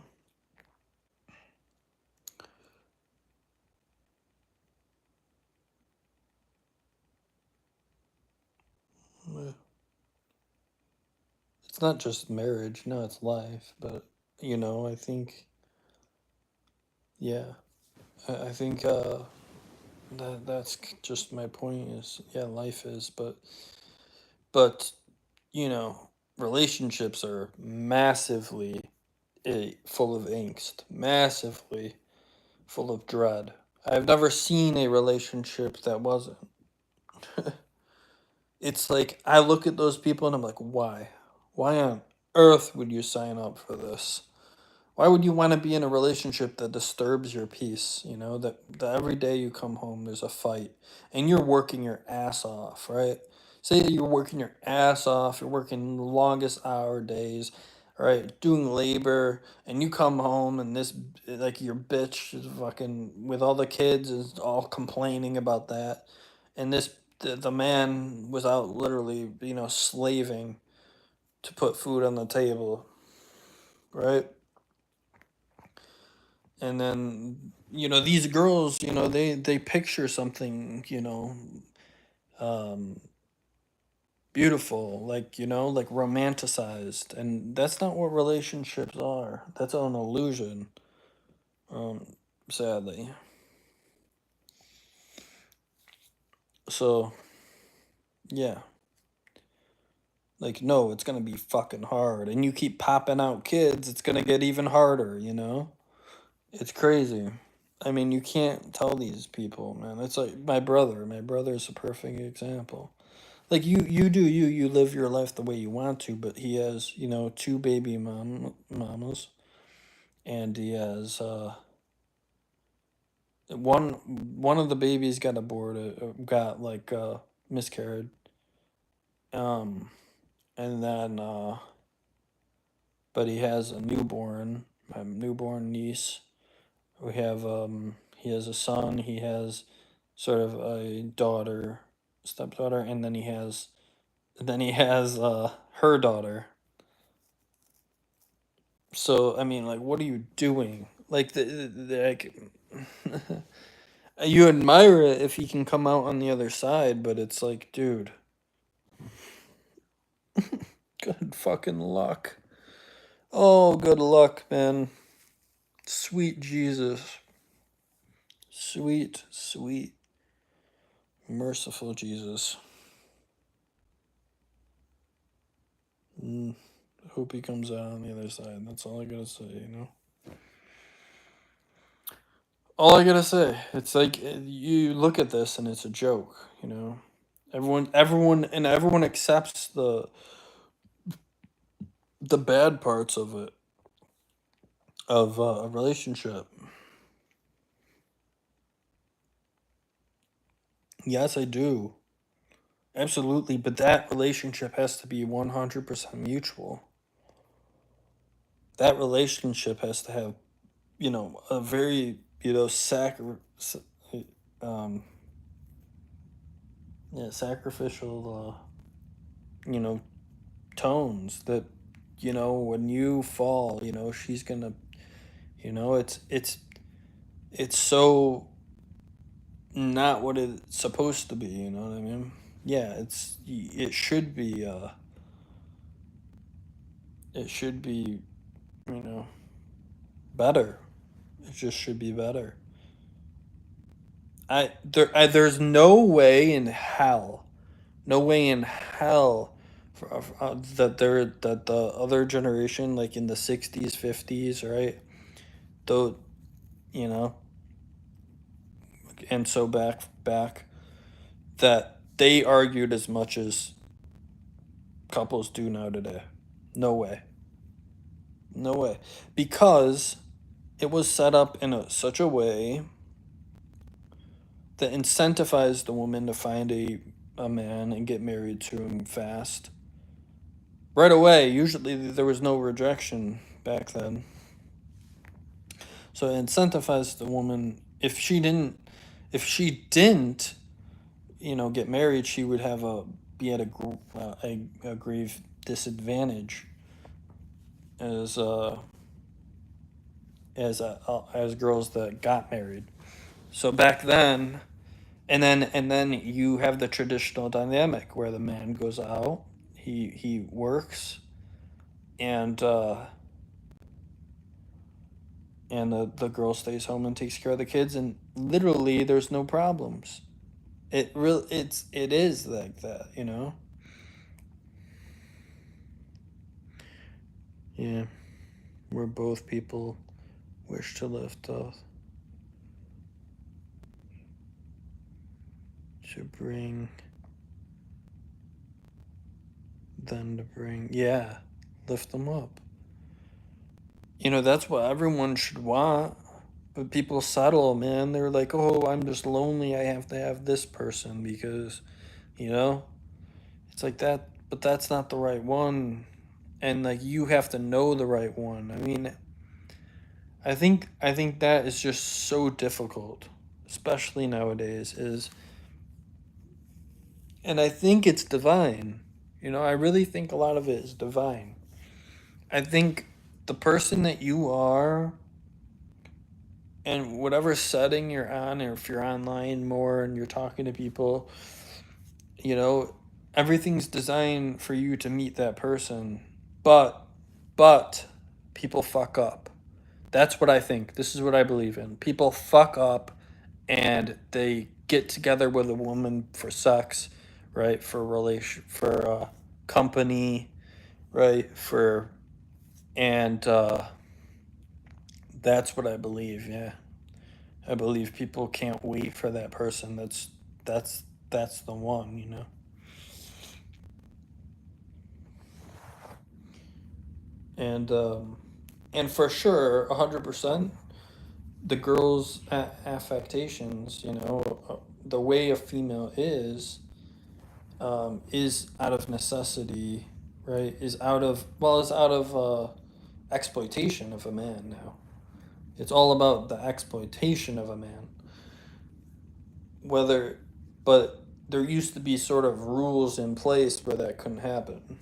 It's not just marriage, no, it's life. But I think, yeah, I think that's just my point. Is yeah, life is, but relationships are massively full of angst, massively full of dread. I've never seen a relationship that wasn't. It's like I look at those people and I'm like, why? Why on earth would you sign up for this? Why would you want to be in a relationship that disturbs your peace? That every day you come home there's a fight and you're working your ass off, right? Say that you're working your ass off, you're working the longest hour days, right? Doing labor, and you come home and this, like, your bitch is fucking with all the kids is all complaining about that, and the man was out literally, slaving to put food on the table, right? And then these girls, they picture something, um beautiful, like romanticized, and that's not what relationships are. That's an illusion, um sadly. So yeah, like, no, it's gonna be fucking hard, and you keep popping out kids, it's gonna get even harder. It's crazy. I mean, you can't tell these people, man. It's like my brother. My brother is a perfect example. Like, you do you live your life the way you want to, but he has, two baby mamas, and he has one of the babies got aborted, got like miscarried, um, and then but he has a newborn niece. He has a son. He has sort of a daughter, stepdaughter, and then he has her daughter. So I mean, like, what are you doing? Like like, you admire it if he can come out on the other side, but it's like, dude, good fucking luck. Oh, good luck, man. Sweet Jesus. Sweet, sweet, merciful Jesus. Hope he comes out on the other side. That's all I gotta say, All I gotta say. It's like, you look at this and it's a joke, Everyone accepts the bad parts of it, of a relationship. Yes, I do. Absolutely, but that relationship has to be 100% mutual. That relationship has to have, a very, um, sacrificial, tones that you know, when you fall, you know, she's gonna, you know, it's so not what it's supposed to be, you know what I mean? Yeah, it should be, you know, better. It just should be better. There's no way in hell, no way in hell that the other generation, like in the 60s, 50s, right? Though, you know, and so back that they argued as much as couples do now today. No way. No way. Because it was set up in such a way that incentivized the woman to find a man and get married to him fast. Right away, usually there was no rejection back then. So it incentivized the woman, if she didn't, you know, get married, she would be at a grave disadvantage as girls that got married. So back then, and then you have the traditional dynamic where the man goes out, he works, and the girl stays home and takes care of the kids, and literally there's no problems. It is like that, you know. Yeah, where both people wish to lift off. To bring yeah, lift them up. You know, that's what everyone should want. But people settle, man. They're like, oh, I'm just lonely. I have to have this person because, you know, it's like that. But that's not the right one. And like, you have to know the right one. I mean, I think that is just so difficult, especially nowadays. And I think it's divine. You know, I really think a lot of it is divine. I think the person that you are, and whatever setting you're on, or if you're online more and you're talking to people, you know, everything's designed for you to meet that person. But people fuck up. That's what I think. This is what I believe in. People fuck up and they get together with a woman for sex, right? For company, right? That's what I believe. Yeah, I believe people can't wait for that person. That's the one, you know. And for sure, 100%, the girl's affectations, you know, the way a female is out of necessity, right? Is out of exploitation of a man now. It's all about the exploitation of a man. But there used to be sort of rules in place where that couldn't happen.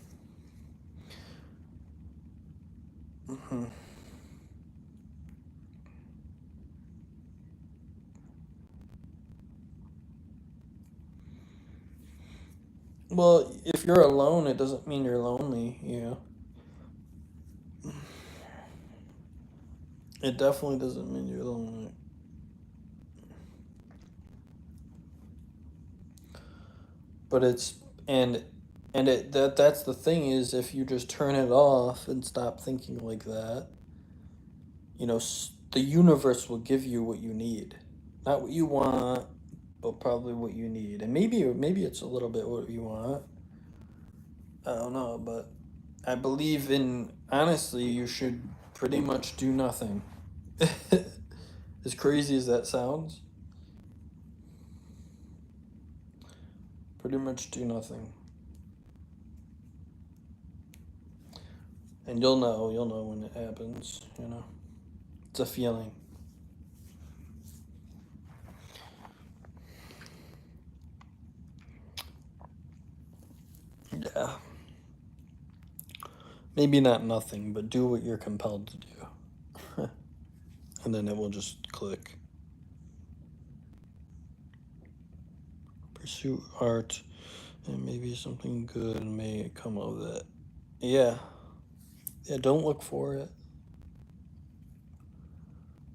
Mm-hmm. Well, if you're alone, it doesn't mean you're lonely, you know. It definitely doesn't mean you're lonely. But that's the thing, is if you just turn it off and stop thinking like that, you know, the universe will give you what you need. Not what you want, but probably what you need. And maybe it's a little bit what you want. I don't know, but I believe honestly, you should pretty much do nothing. As crazy as that sounds, pretty much do nothing. And you'll know when it happens, you know. It's a feeling. Yeah. Maybe not nothing, but do what you're compelled to do. And then it will just click. Pursue art, and maybe something good may come of it. Yeah. Yeah, don't look for it.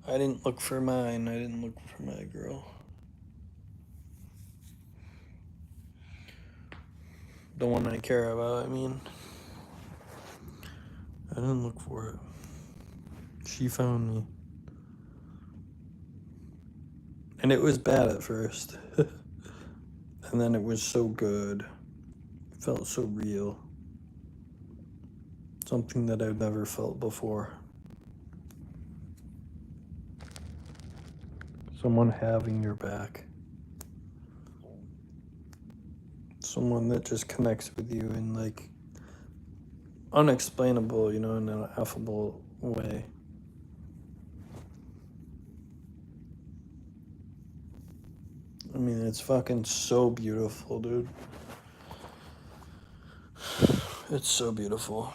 I didn't look for mine. I didn't look for my girl. The one I care about, I mean. I didn't look for it. She found me. And it was bad at first. And then it was so good. It felt so real. Something that I've never felt before. Someone having your back. Someone that just connects with you in like unexplainable, you know, in an affable way. I mean, it's fucking so beautiful, dude. It's so beautiful.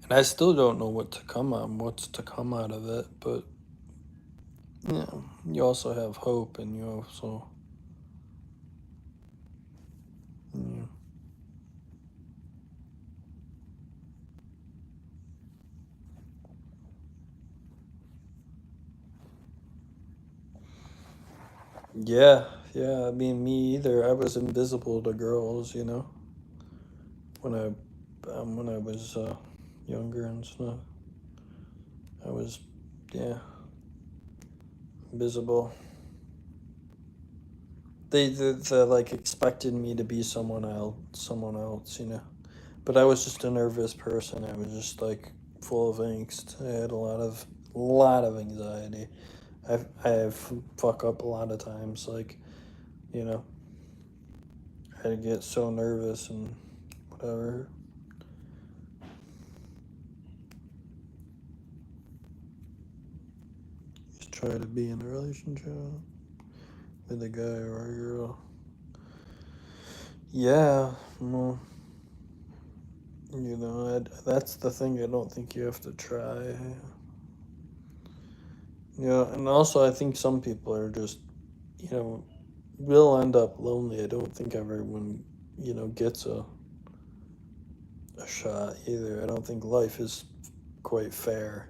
And I still don't know what's to come out of it, but yeah, you also have hope, and you also, yeah, I mean, me either. I was invisible to girls, you know, when I was younger and stuff. I was, yeah, invisible. They like expected me to be someone else, you know. But I was just a nervous person. I was just like full of angst. I had a lot of anxiety. I fuck up a lot of times, like, you know. I get so nervous and whatever. Just try to be in a relationship with a guy or a girl. Yeah, well, you know, that's the thing. I don't think you have to try. Yeah, and also I think some people are just, you know, will end up lonely. I don't think everyone, you know, gets a shot either. I don't think life is quite fair.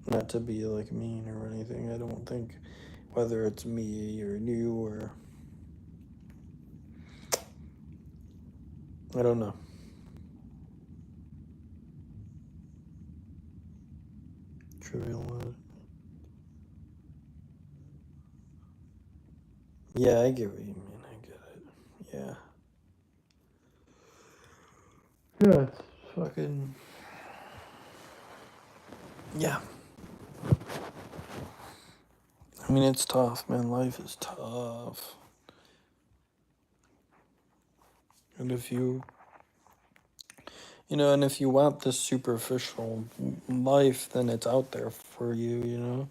Not to be like mean or anything. I don't think whether it's me or you or I don't know. Trivial. Yeah, I get what you mean. I get it. Yeah. Yeah, it's fucking. Yeah. I mean, it's tough, man. Life is tough. And if you know, and if you want this superficial life, then it's out there for you, you know?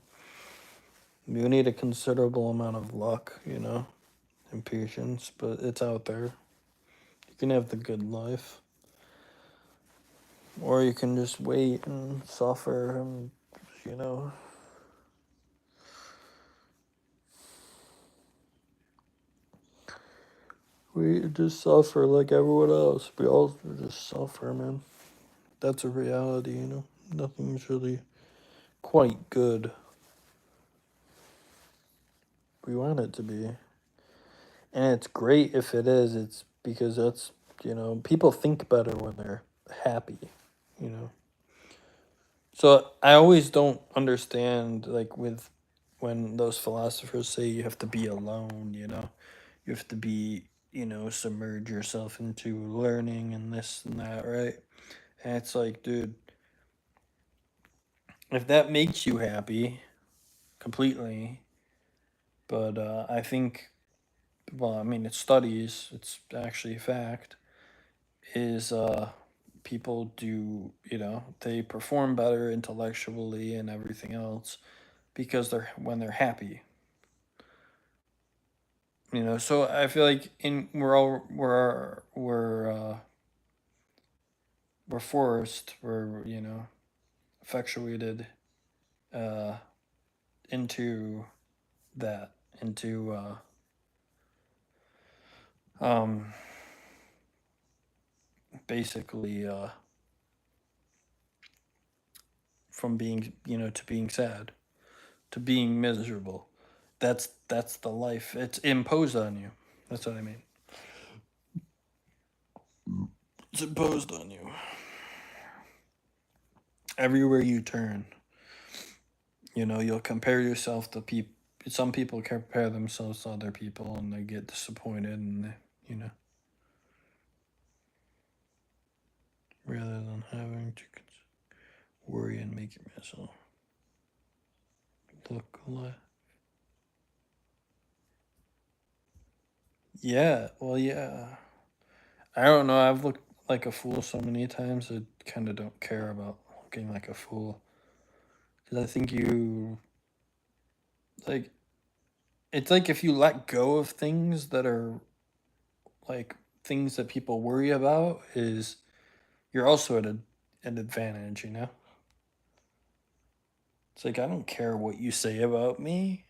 You need a considerable amount of luck, you know, and patience, but it's out there. You can have the good life. Or you can just wait and suffer and, you know. We just suffer like everyone else. We all just suffer, man. That's a reality, you know. Nothing's really quite good. We want it to be. And it's great if it is. It's because that's, you know, people think better when they're happy, you know. So I always don't understand, like, with when those philosophers say you have to be alone, you know. You have to be, you know, submerge yourself into learning and this and that, right? And it's like, dude, if that makes you happy completely, but I think, well, I mean, it's studies, it's actually a fact, is people do, you know, they perform better intellectually and everything else because when they're happy. You know, so I feel like we're forced, we're, you know, effectuated uh into that, into um basically from being, you know, to being sad, to being miserable. That's the life. It's imposed on you. That's what I mean. It's imposed on you. Everywhere you turn, you know, you'll compare yourself to people. Some people compare themselves to other people and they get disappointed and they, you know, rather than having to worry and make yourself look alive. Yeah, well, yeah. I don't know. I've looked like a fool so many times. I kind of don't care about looking like a fool. Because I think you, like, it's like if you let go of things that are, like, things that people worry about, is you're also at an advantage, you know? It's like, I don't care what you say about me.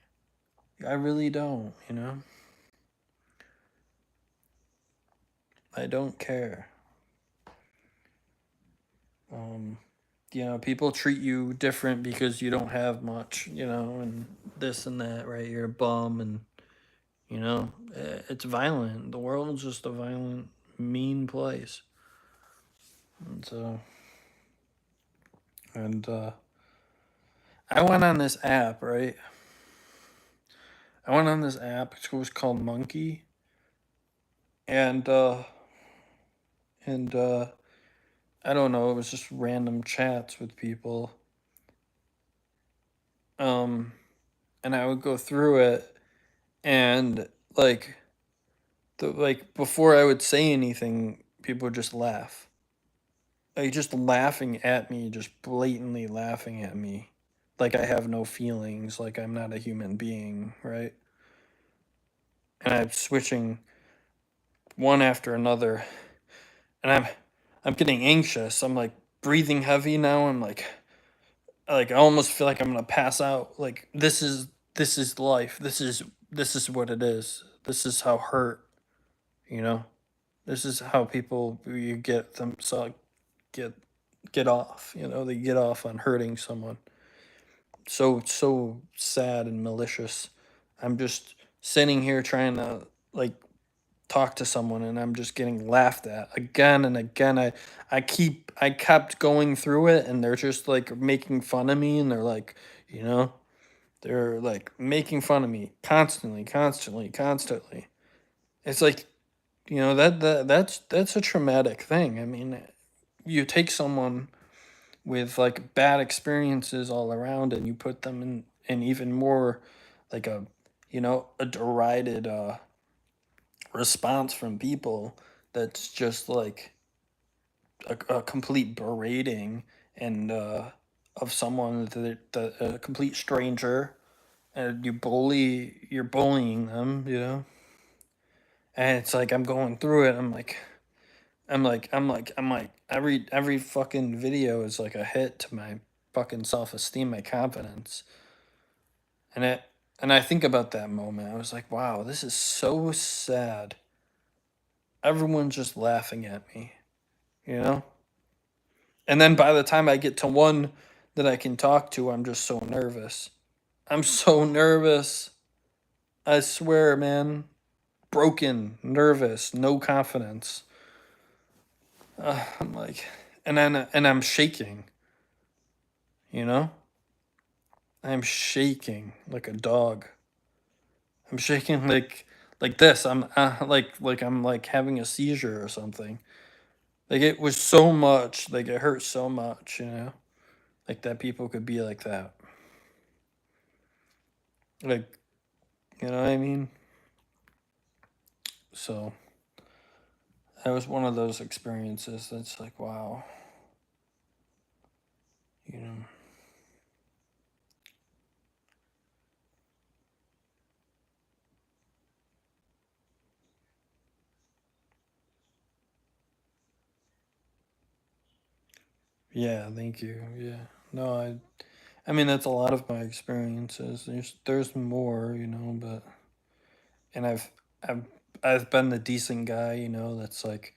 I really don't, you know? I don't care. You know, people treat you different because you don't have much, you know, and this and that, right? You're a bum, and, you know, it's violent. The world's just a violent, mean place. And so, and I went on this app, right? I went on this app. It was called Monkey, and and I don't know. It was just random chats with people. And I would go through it, and like before I would say anything, people would just laugh. Like just laughing at me, just blatantly laughing at me. Like I have no feelings, like I'm not a human being, right? And I'm switching one after another. And I'm getting anxious. I'm like breathing heavy now. I'm like I almost feel like I'm gonna pass out. Like this is life. This is what it is. This is how hurt, you know. This is how people you get them so get get off. You know, they get off on hurting someone. So sad and malicious. I'm just sitting here trying to like talk to someone and I'm just getting laughed at again and again. I kept going through it and they're just like making fun of me and they're like, you know, they're like making fun of me constantly, constantly, constantly. It's like, you know, that's a traumatic thing. I mean, you take someone with like bad experiences all around and you put them in even more like a, you know, a derided response from people that's just like a complete berating and of someone that a complete stranger, and you're bullying them, you know. And it's like I'm going through it. I'm like every fucking video is like a hit to my fucking self-esteem, my confidence. And I think about that moment. I was like, wow, this is so sad. Everyone's just laughing at me, you know? And then by the time I get to one that I can talk to, I'm just so nervous. I'm so nervous. I swear, man. Broken, nervous, no confidence. I'm like, and I'm shaking, you know? I'm shaking like a dog. I'm shaking like this. I'm like I'm like having a seizure or something. Like it was so much, like it hurt so much, you know? Like that people could be like that. Like, you know what I mean? So that was one of those experiences that's like, wow. You know. Yeah, thank you. Yeah. No, I mean that's a lot of my experiences. There's more, you know, but and I've I've been the decent guy, you know, that's like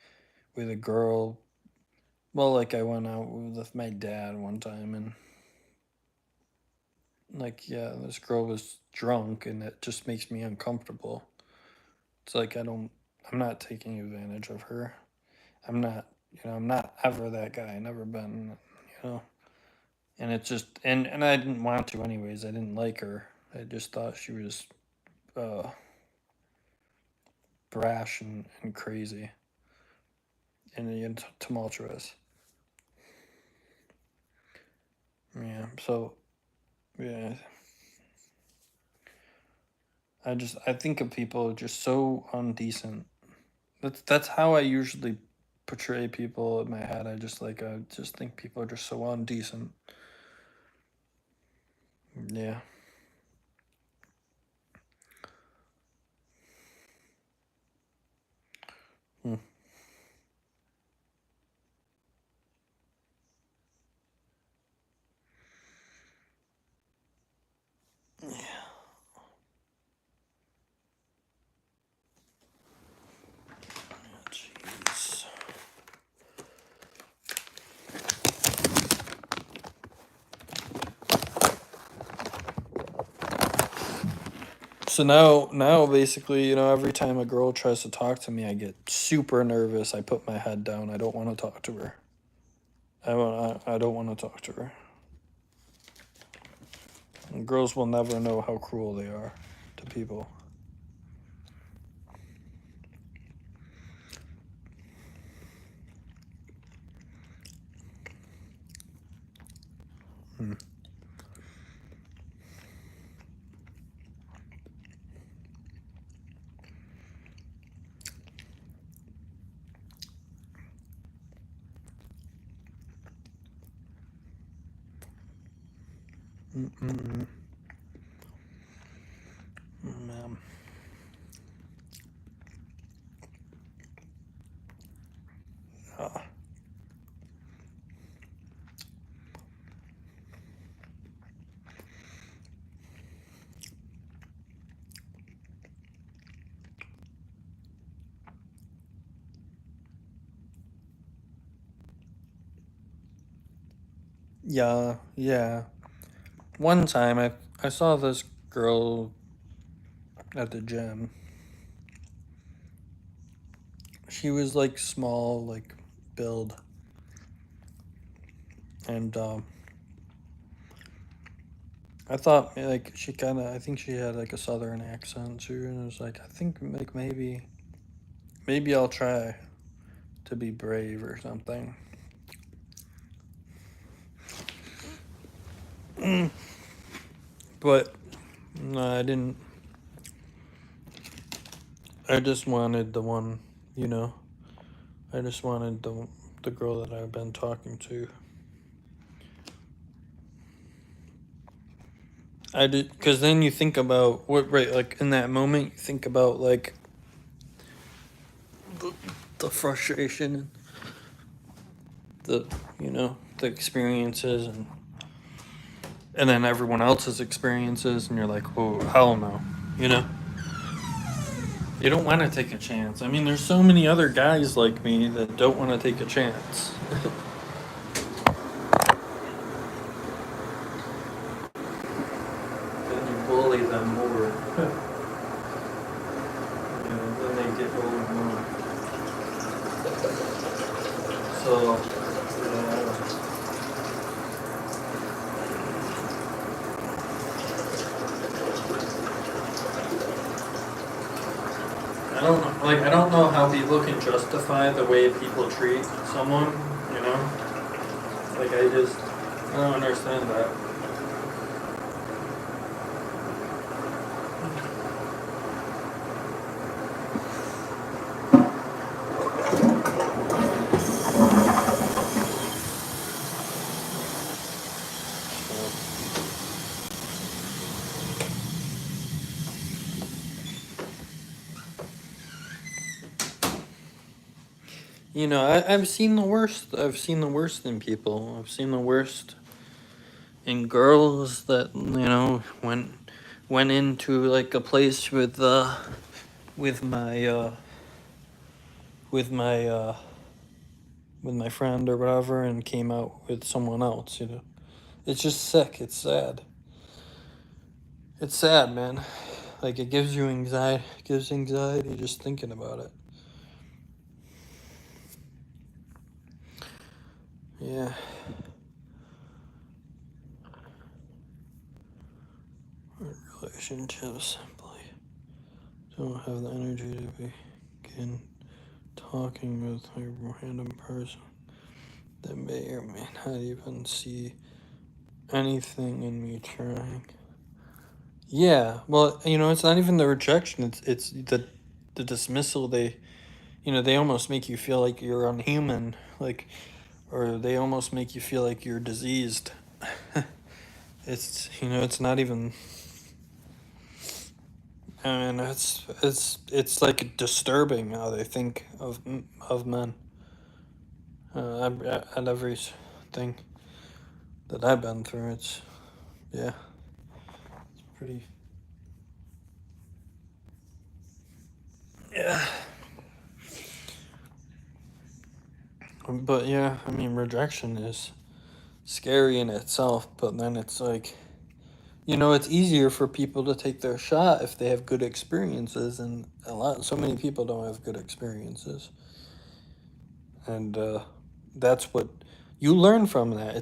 with a girl. Well, like I went out with my dad one time and like yeah, this girl was drunk and it just makes me uncomfortable. It's like I'm not taking advantage of her. I'm not, you know, I'm not ever that guy. Never been, you know. And it's just and I didn't want to anyways. I didn't like her. I just thought she was uh brash and crazy and tumultuous. Yeah. So yeah. I think of people just so undecent. That's how I usually portray people in my head. I just think people are just so undecent. Yeah. Hmm. Yeah. Jeez. So now basically, you know, every time a girl tries to talk to me, I get super nervous. I put my head down. I don't want to talk to her. I don't want to talk to her. And girls will never know how cruel they are to people. Hmm. Mm-mm-mm. Man. Ah. Yeah, yeah. One time I saw this girl at the gym. She was like small, like build. And I thought like I think she had like a southern accent too, and I was like, I think like maybe I'll try to be brave or something. But no, I didn't. I just wanted the one, you know. I just wanted the girl that I've been talking to. I did, because then you think about what, right? Like in that moment, you think about like the frustration, the you know the experiences, and then everyone else's experiences, and you're like, oh hell no, you know. You don't want to take a chance. I mean, there's so many other guys like me that don't want to take a chance. Then you bully them more. You know, then they get bullied more. So, yeah. I don't know how people can justify the way people treat someone, you know? Like I don't understand that. You know, I've seen the worst. I've seen the worst in people. I've seen the worst in girls that, you know, went into like a place with my with my with my friend or whatever, and came out with someone else. You know, it's just sick. It's sad. It's sad, man. Like, it gives you anxiety. It gives anxiety just thinking about it. Yeah. Relationships simply don't have the energy to begin talking with a random person that may or may not even see anything in me trying. Yeah, well, you know, it's not even the rejection. It's the dismissal. They, you know, they almost make you feel like you're unhuman, like, or they almost make you feel like you're diseased. It's, you know, it's not even. I mean, it's like disturbing how they think of men. At everything that I've been through, it's pretty. Yeah. But yeah, I mean, rejection is scary in itself, but then it's like, you know, it's easier for people to take their shot if they have good experiences, and so many people don't have good experiences. And that's what you learn from that.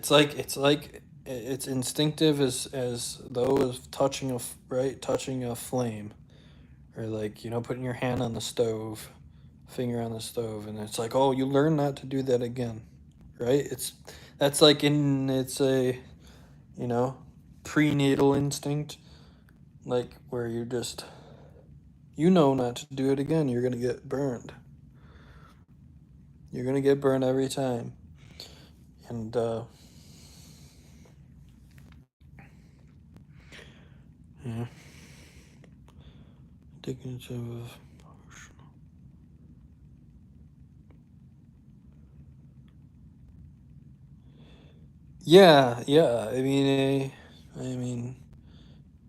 It's instinctive as though as touching a flame, or like, you know, putting your hand on the stove, finger on the stove, and it's like, oh, you learn not to do that again, right? That's like it's a, you know, prenatal instinct, like where you just, you know, not to do it again. You're gonna get burned. You're gonna get burned every time, and yeah, indicative of. Yeah, yeah. I mean,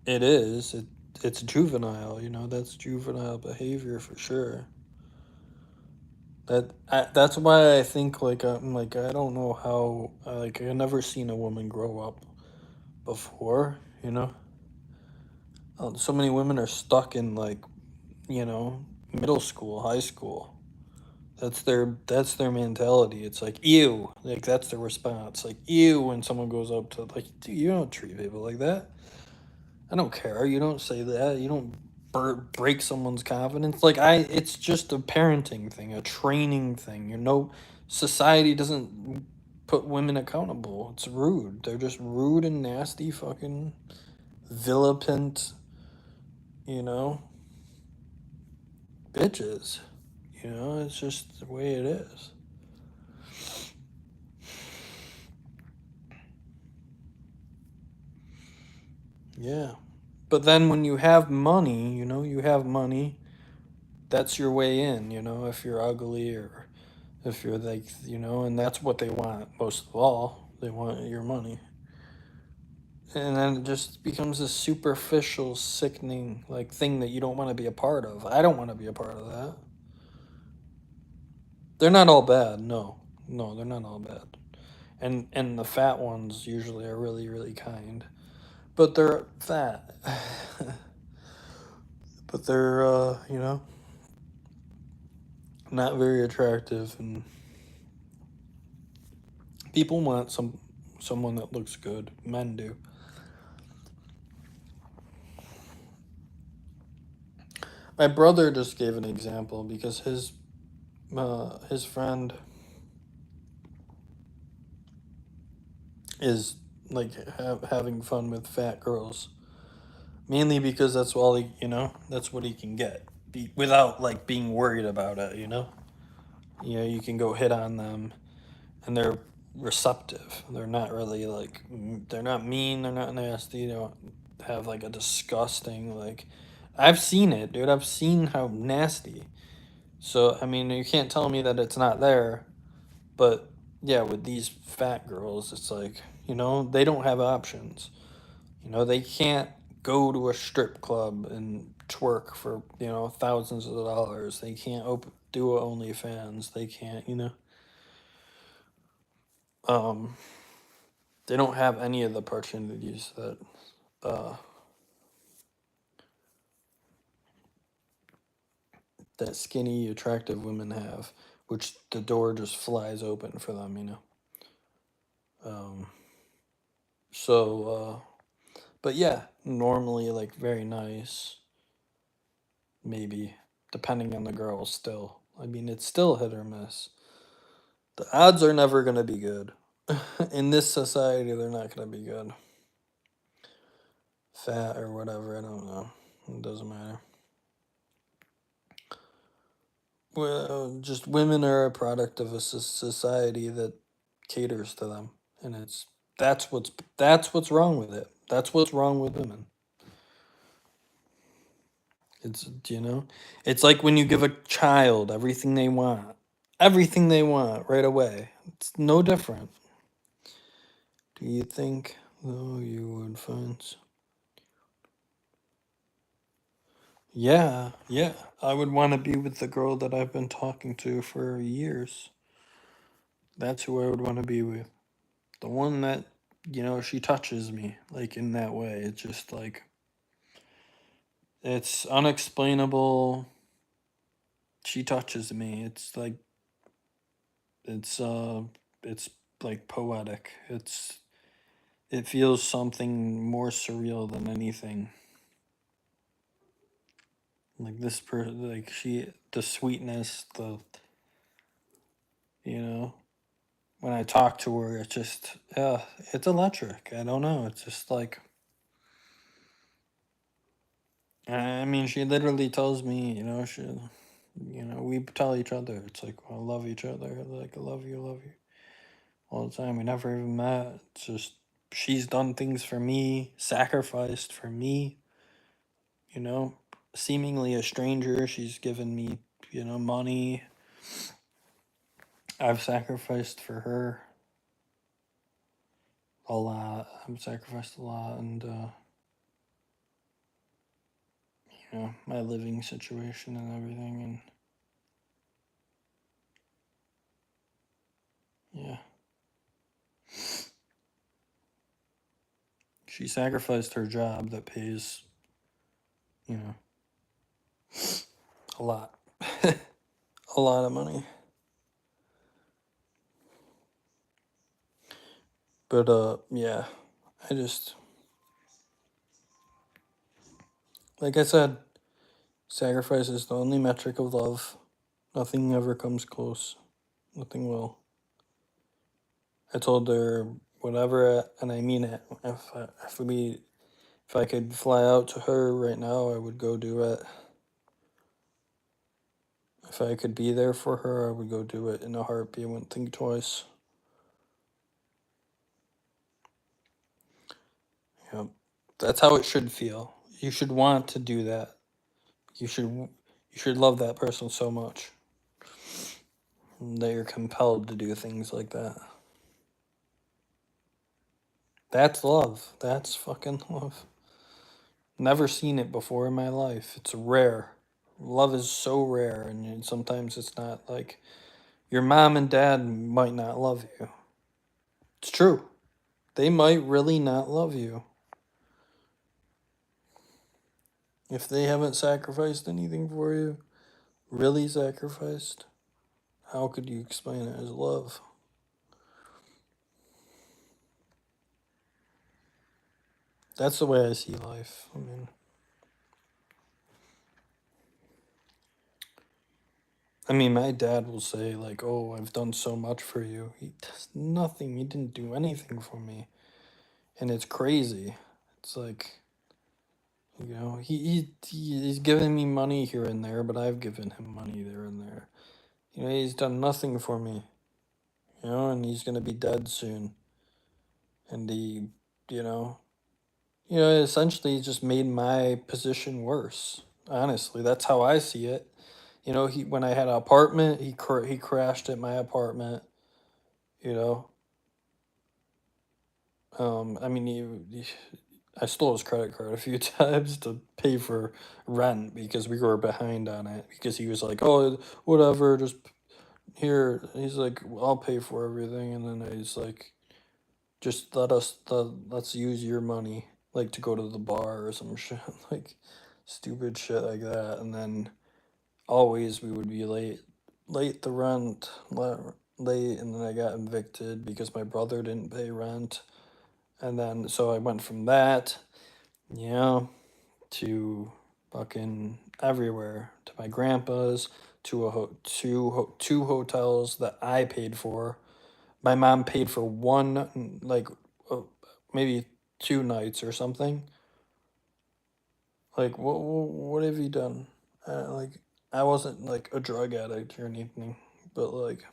it is. It's juvenile. You know, that's juvenile behavior for sure. That's why I think, like, I'm like, I don't know how, like, I've never seen a woman grow up before. You know, so many women are stuck in, like, you know, middle school, high school. That's their mentality. It's like, ew, like, that's their response. Like, ew, when someone goes up to, like, dude, you don't treat people like that. I don't care. You don't say that. You don't break someone's confidence. Like, it's just a parenting thing, a training thing. You know, society doesn't put women accountable. It's rude. They're just rude and nasty, fucking vilipent, you know, bitches. You know, it's just the way it is. Yeah. But then when you have money, you know, that's your way in, you know, if you're ugly, or if you're, like, you know, and that's what they want most of all. They want your money. And then it just becomes a superficial, sickening, like, thing that you don't want to be a part of. I don't want to be a part of that. They're not all bad. No, they're not all bad. And the fat ones usually are really, really kind, but they're fat. But they're, you know, not very attractive, and people want someone that looks good. Men do. My brother just gave an example because his friend is, like, having fun with fat girls, mainly because that's all he, you know, that's what he can get, without, like, being worried about it. You know, you can go hit on them, and they're receptive. They're not really, like, they're not mean. They're not nasty. They don't have, like, a disgusting, like. I've seen it, dude. I've seen how nasty So I mean, you can't tell me that it's not there. But yeah, with these fat girls, it's like, they don't have options. They can't go to a strip club and twerk for, thousands of dollars. They can't do a OnlyFans. They can't, um, they don't have any of the opportunities uh, that skinny, attractive women have, which the door just flies open for them. So, but yeah, normally like very nice, maybe, depending on the girl still. I mean, it's still hit or miss. The odds are never going to be good. In this society, they're not going to be good. Fat or whatever, I don't know. It doesn't matter. Well, just women are a product of a society that caters to them, and that's what's wrong with it. That's what's wrong with women. It's like when you give a child everything they want right away. It's no different. Do you think, though, you would find? Yeah, yeah. I would want to be with the girl that I've been talking to for years. That's who I would want to be with. The one that, she touches me, like, in that way. It's just like, it's unexplainable. She touches me. It's like, it's like poetic. It feels something more surreal than anything. Like this person, like the sweetness, when I talk to her, it's just, it's electric. I don't know. It's just like, I mean, she literally tells me, we tell each other, it's like, I love each other. Like, I love you all the time. We never even met. It's just, she's done things for me, sacrificed for me, seemingly a stranger. She's given me, money. I've sacrificed for her a lot. I've sacrificed a lot, and my living situation and everything, and yeah, she sacrificed her job that pays, a lot, a lot of money. But yeah, I just, like I said, sacrifice is the only metric of love. Nothing ever comes close. Nothing will. I told her whatever, and I mean it. If I could fly out to her right now, I would go do it. If I could be there for her, I would go do it in a heartbeat. I wouldn't think twice. Yep. That's how it should feel. You should want to do that. You should love that person so much that you're compelled to do things like that. That's love. That's fucking love. Never seen it before in my life. It's rare. Love is so rare, and sometimes it's not like your mom and dad might not love you. It's true. They might really not love you. If they haven't sacrificed anything for you, really sacrificed, how could you explain it as love? That's the way I see life. I mean, my dad will say, like, oh, I've done so much for you. He does nothing. He didn't do anything for me. And it's crazy. It's like, he's given me money here and there, but I've given him money there and there. He's done nothing for me. And he's going to be dead soon. And he, essentially just made my position worse. Honestly, that's how I see it. You know, when I had an apartment, he crashed at my apartment. You know, I mean, I stole his credit card a few times to pay for rent because we were behind on it. Because he was like, "Oh, whatever, just here." He's like, "I'll pay for everything," and then he's like, "Just let's use your money, like to go to the bar or some shit, like stupid shit like that." And then always we would be late the rent, late, and then I got evicted because my brother didn't pay rent. And then, so I went from that, to fucking everywhere, to my grandpa's, to two hotels that I paid for. My mom paid for one, like, maybe 2 nights or something. Like, what have you done? Like, I wasn't like a drug addict or anything, but like,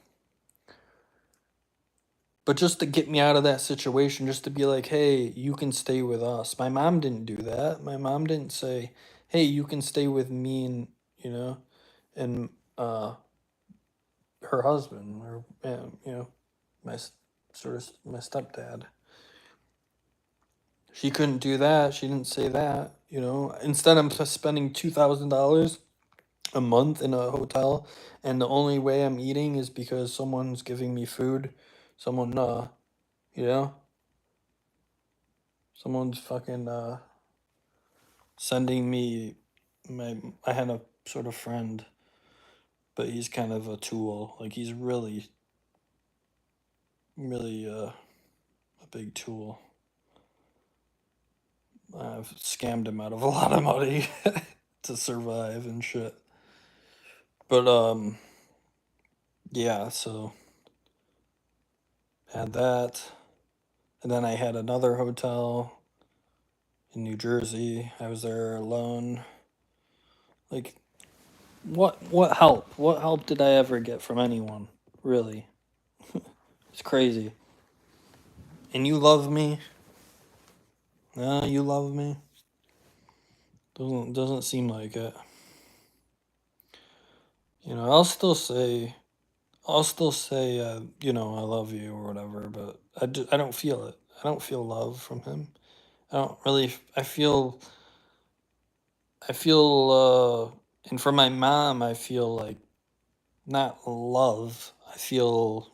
but just to get me out of that situation, just to be like, hey, you can stay with us. My mom didn't do that. My mom didn't say, hey, you can stay with me and, and her husband, or, my my stepdad. She couldn't do that. She didn't say that, Instead, I'm spending $2,000 a month in a hotel, and the only way I'm eating is because someone's giving me food. Someone, you know, someone's fucking sending me I had a sort of friend, but he's kind of a tool. Like, he's really a big tool. I've scammed him out of a lot of money to survive and shit. But yeah, so had that. And then I had another hotel in New Jersey. I was there alone. Like, what help? What help did I ever get from anyone? Really? It's crazy. And you love me? You love me? Doesn't seem like it. I'll still say, I love you or whatever, but I don't feel it. I don't feel love from him. I don't really, I feel, and for my mom, I feel like not love. I feel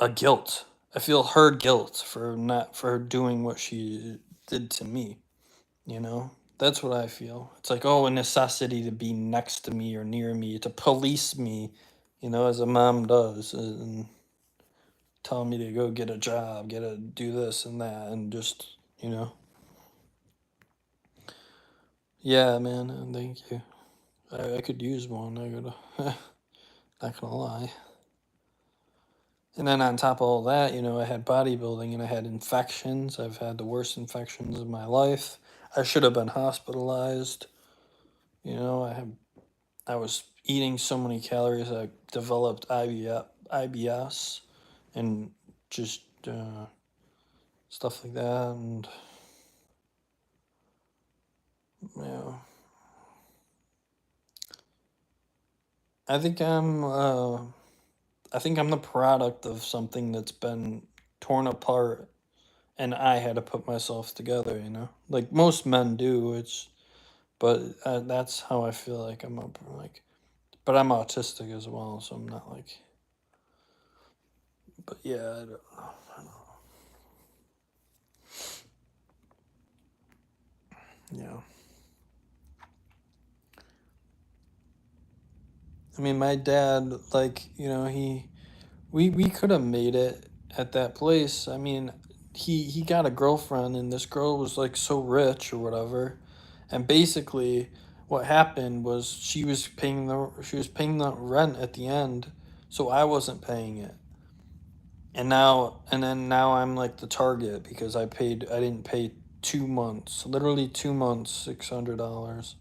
a guilt. I feel her guilt for doing what she did to me. That's what I feel. It's like, oh, a necessity to be next to me or near me, to police me, as a mom does, and tell me to go get a job, do this and that, and just, Yeah, man, thank you. I could use one. I could, not gonna lie. And then on top of all that, I had bodybuilding and I had infections. I've had the worst infections of my life. I should have been hospitalized. I was eating so many calories. I developed IBS and just stuff like that. And I think I'm the product of something that's been torn apart, and I had to put myself together. Like most men do. But that's how I feel like but I'm autistic as well, so I'm not like. But yeah, I don't know. Yeah. I mean, my dad, we could have made it at that place. I mean, he got a girlfriend, and this girl was like so rich or whatever, and basically what happened was she was paying the rent at the end, so I wasn't paying it. And then now I'm like the target because I didn't pay 2 months, literally 2 months, $600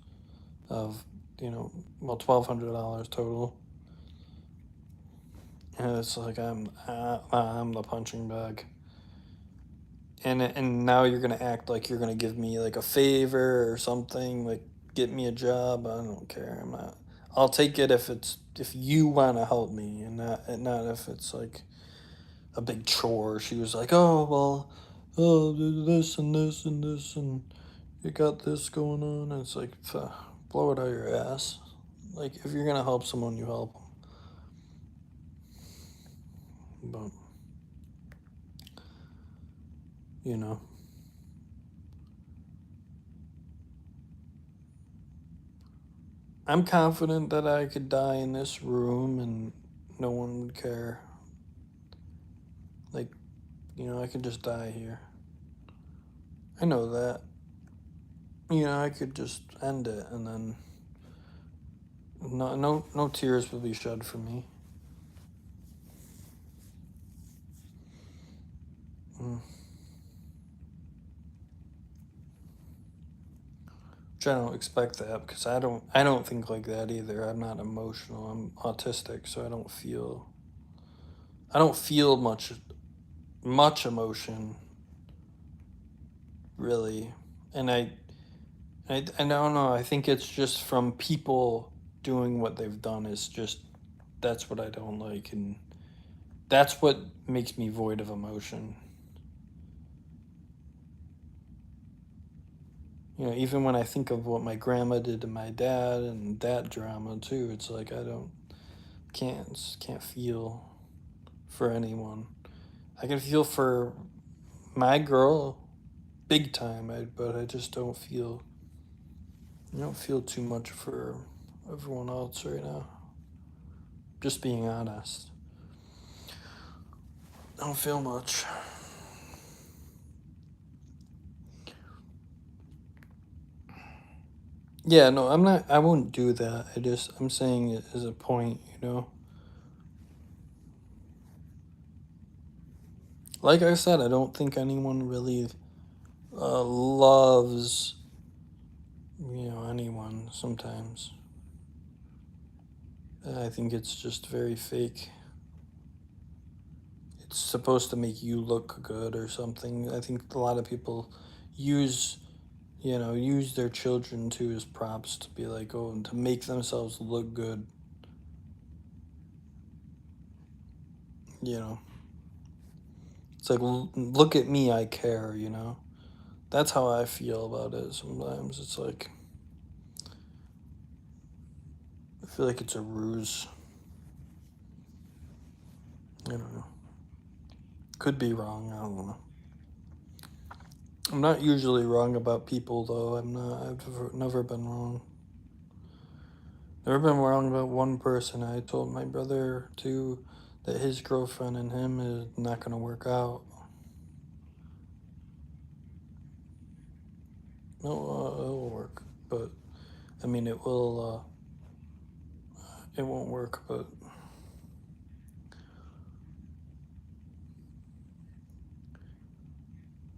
of, $1,200 total. And it's like I'm the punching bag. And now you're gonna act like you're gonna give me like a favor or something, like get me a job. I don't care. I'm not. I'll take it if you want to help me, and not if it's like a big chore. She was like, oh well, oh this and this and this, and you got this going on. And it's like, blow it out your ass. Like, if you're gonna help someone, you help them. But you know. I'm confident that I could die in this room and no one would care. Like, I could just die here. I know that. I could just end it and then no tears will be shed for me. Which I don't expect that, because I don't think like that either. I'm not emotional. I'm autistic, so I don't feel much emotion, really. And I don't know. I think it's just from people doing what they've done. That's what I don't like, and that's what makes me void of emotion. Even when I think of what my grandma did to my dad and that drama too, it's like I can't feel for anyone. I can feel for my girl big time, but I just don't feel too much for everyone else right now. Just being honest. I don't feel much. Yeah, no, I won't do that. I'm saying it as a point, Like I said, I don't think anyone really loves, anyone sometimes. I think it's just very fake. It's supposed to make you look good or something. I think a lot of people use their children too as props to be like, and to make themselves look good. It's like, look at me, I care, That's how I feel about it sometimes. It's like, I feel like it's a ruse. I don't know. Could be wrong, I don't know. I'm not usually wrong about people, though. I've never been wrong. Never been wrong about one person. I told my brother, too, that his girlfriend and him is not going to work out. No, it'll work, but, it will, it won't work, but...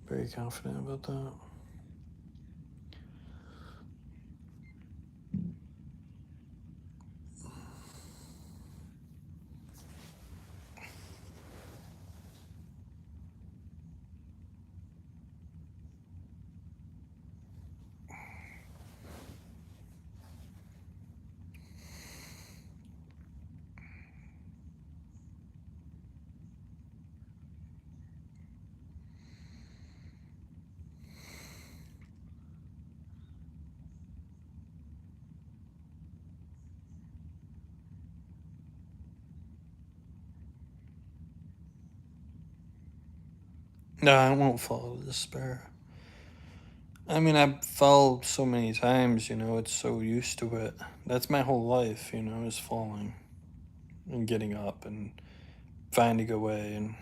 Very confident about that. No, I won't fall to despair. I fell so many times, it's so used to it. That's my whole life, is falling and getting up and finding a way.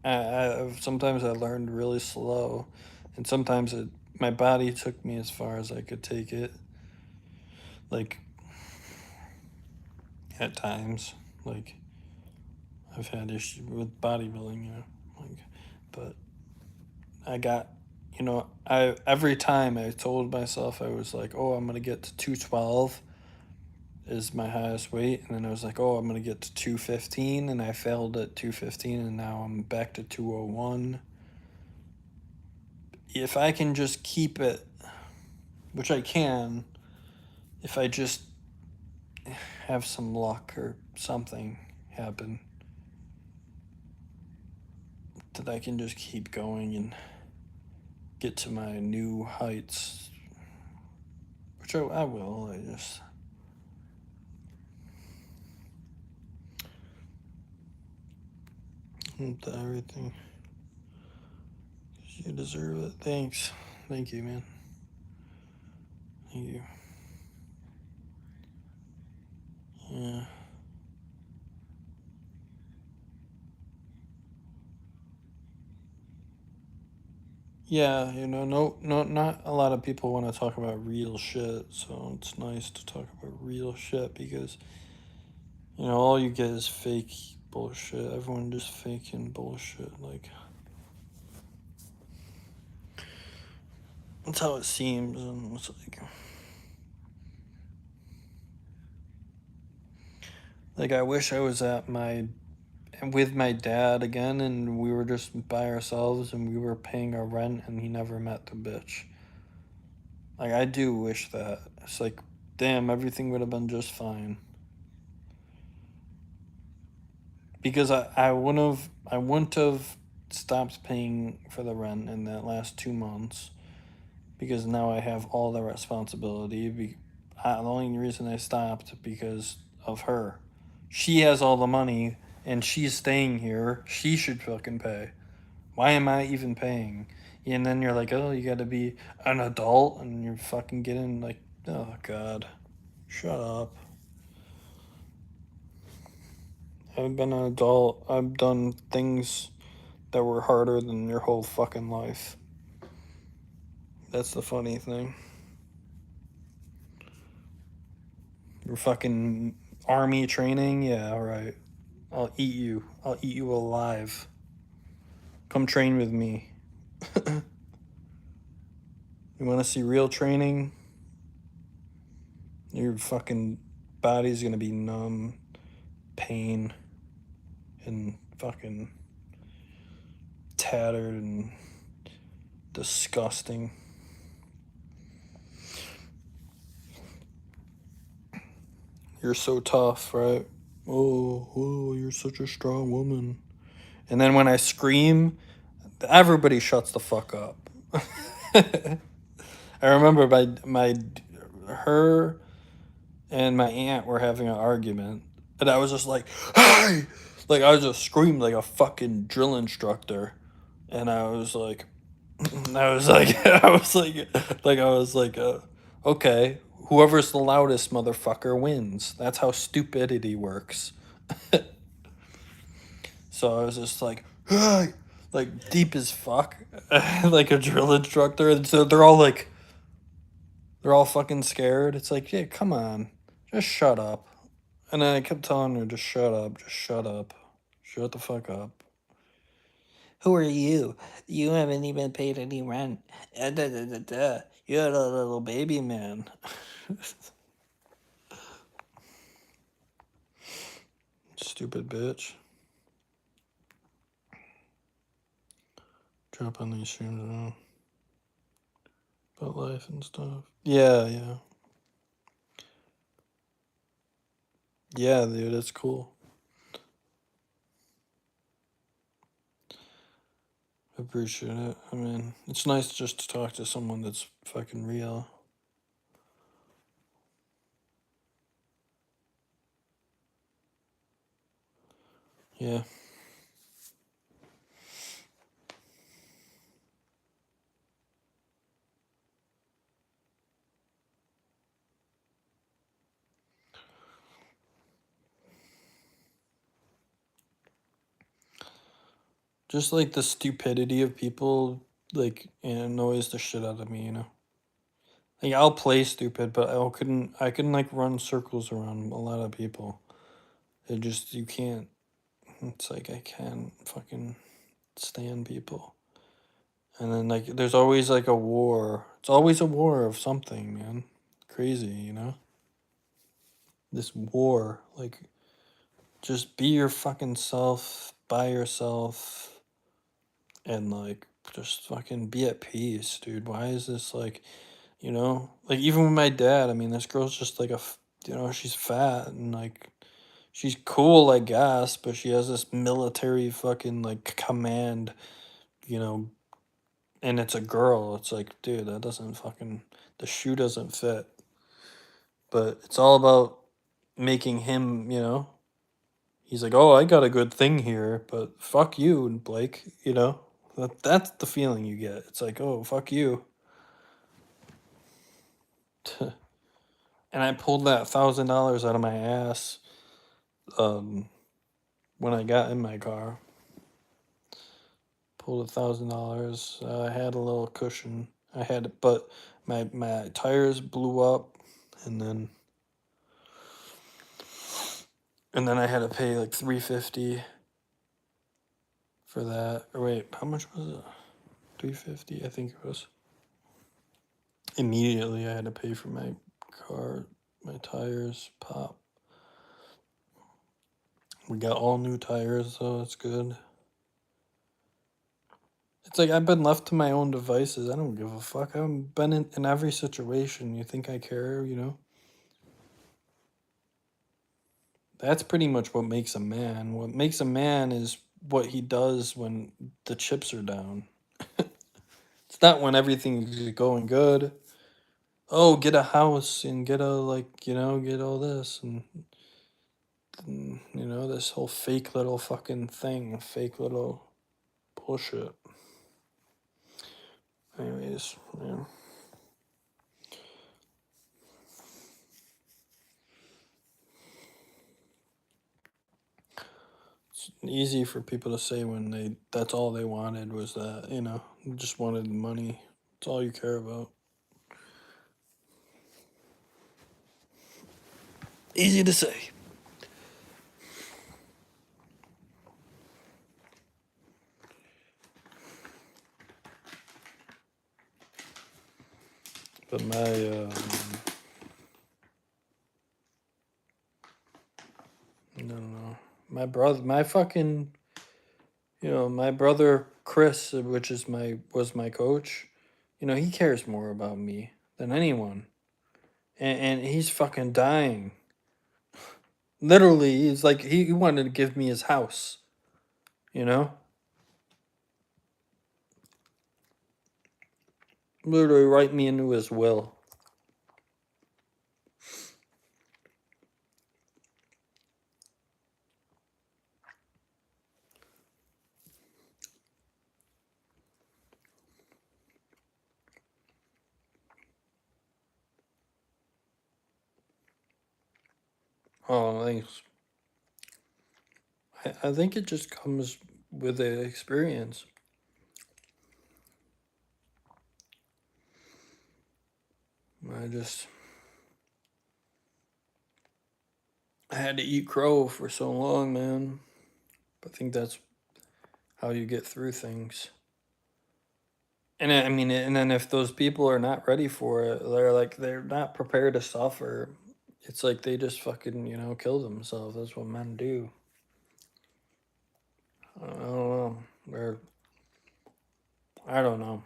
And sometimes I learned really slow, and sometimes my body took me as far as I could take it. Like, at times, like, I've had issues with bodybuilding, but I got, every time I told myself, I was like, I'm going to get to 212 is my highest weight. And then I was like, I'm going to get to 215. And I failed at 215. And now I'm back to 201. If I can just keep it, which I can if I just have some luck or something happen, that I can just keep going and get to my new heights, which I will. I just want everything. You deserve it. Thanks. Thank you, man. Thank you. Yeah. Yeah, you know, not a lot of people want to talk about real shit, so it's nice to talk about real shit because, you know, all you get is fake bullshit. Everyone just faking bullshit. Like, that's how it seems, and it's like I wish I was with my dad again, and we were just by ourselves, and we were paying our rent, and he never met the bitch. Like, I do wish that. It's like, damn, everything would have been just fine. Because I wouldn't have stopped paying for the rent in that last 2 months, because now I have all the responsibility. The only reason I stopped because of her. She has all the money, and she's staying here. She should fucking pay. Why am I even paying? And then you're like, oh, you gotta be an adult, and you're fucking getting like, oh god, shut up. I've been an adult. I've done things that were harder than your whole fucking life. That's the funny thing. Your fucking army training? Yeah, alright. I'll eat you. I'll eat you alive. Come train with me. You want to see real training? Your fucking body's gonna be numb, pain, and fucking tattered and disgusting. You're so tough, right? Oh, you're such a strong woman. And then when I scream, everybody shuts the fuck up. I remember her and my aunt were having an argument, and I was just like, hey! Like, I was just screamed like a fucking drill instructor. And I was like, okay, whoever's the loudest motherfucker wins. That's how stupidity works. So I was just like, hey! Like, deep as fuck, like a drill instructor. And so they're all fucking scared. It's like, yeah, come on, just shut up. And then I kept telling her, just shut up, shut the fuck up. Who are you? You haven't even paid any rent. You're a little baby man. Stupid bitch. Drop on these streams now. About life and stuff. Yeah. Yeah, dude, that's cool. I appreciate it. I mean, it's nice just to talk to someone that's fucking real. Yeah. Just like the stupidity of people, like, annoys the shit out of me, you know. Like, I'll play stupid, but I couldn't like run circles around a lot of people. You can't. It's like I can't fucking stand people. And then like there's always like a war. It's always a war of something, man. Crazy, you know? This war, like, just be your fucking self by yourself and like just fucking be at peace, dude. Why is this like You know, like even with my dad, I mean, this girl's just like she's fat and like she's cool, I guess, but she has this military fucking like command, you know, and it's a girl. It's like, dude, that doesn't fucking, the shoe doesn't fit. But it's all about making him, you know, he's like, oh, I got a good thing here, but fuck you, Blake, you know? That's the feeling you get. It's like, oh, fuck you. And I pulled that $1,000 out of my ass when I got in my car. Pulled $1,000. I had a little cushion. I had, but my tires blew up, and then I had to pay like $350 for that. Or wait, how much was it? $350, I think it was. Immediately, I had to pay for my car. My tires pop. We got all new tires, so it's good. It's like I've been left to my own devices. I don't give a fuck. I've been in every situation. You think I care, you know? That's pretty much what makes a man. What makes a man is what he does when the chips are down. It's not when everything's going good. Oh, get a house and get a, like, you know, get all this and you know, this whole fake little fucking thing, fake little bullshit. Anyways, yeah. It's easy for people to say when that's all they wanted was that, you know, just wanted the money. It's all you care about. Easy to say. But my I don't know. My brother, my fucking, you know, my brother Chris, which is was my coach, you know, he cares more about me than anyone. And he's fucking dying. Literally, he's like, he wanted to give me his house, you know? Literally write me into his will. Oh, thanks. I think it just comes with the experience. I had to eat crow for so long, man. I think that's how you get through things. And I mean, and then if those people are not ready for it, they're not prepared to suffer. It's like they just fucking, you know, kill themselves. That's what men do. I don't know. I don't know.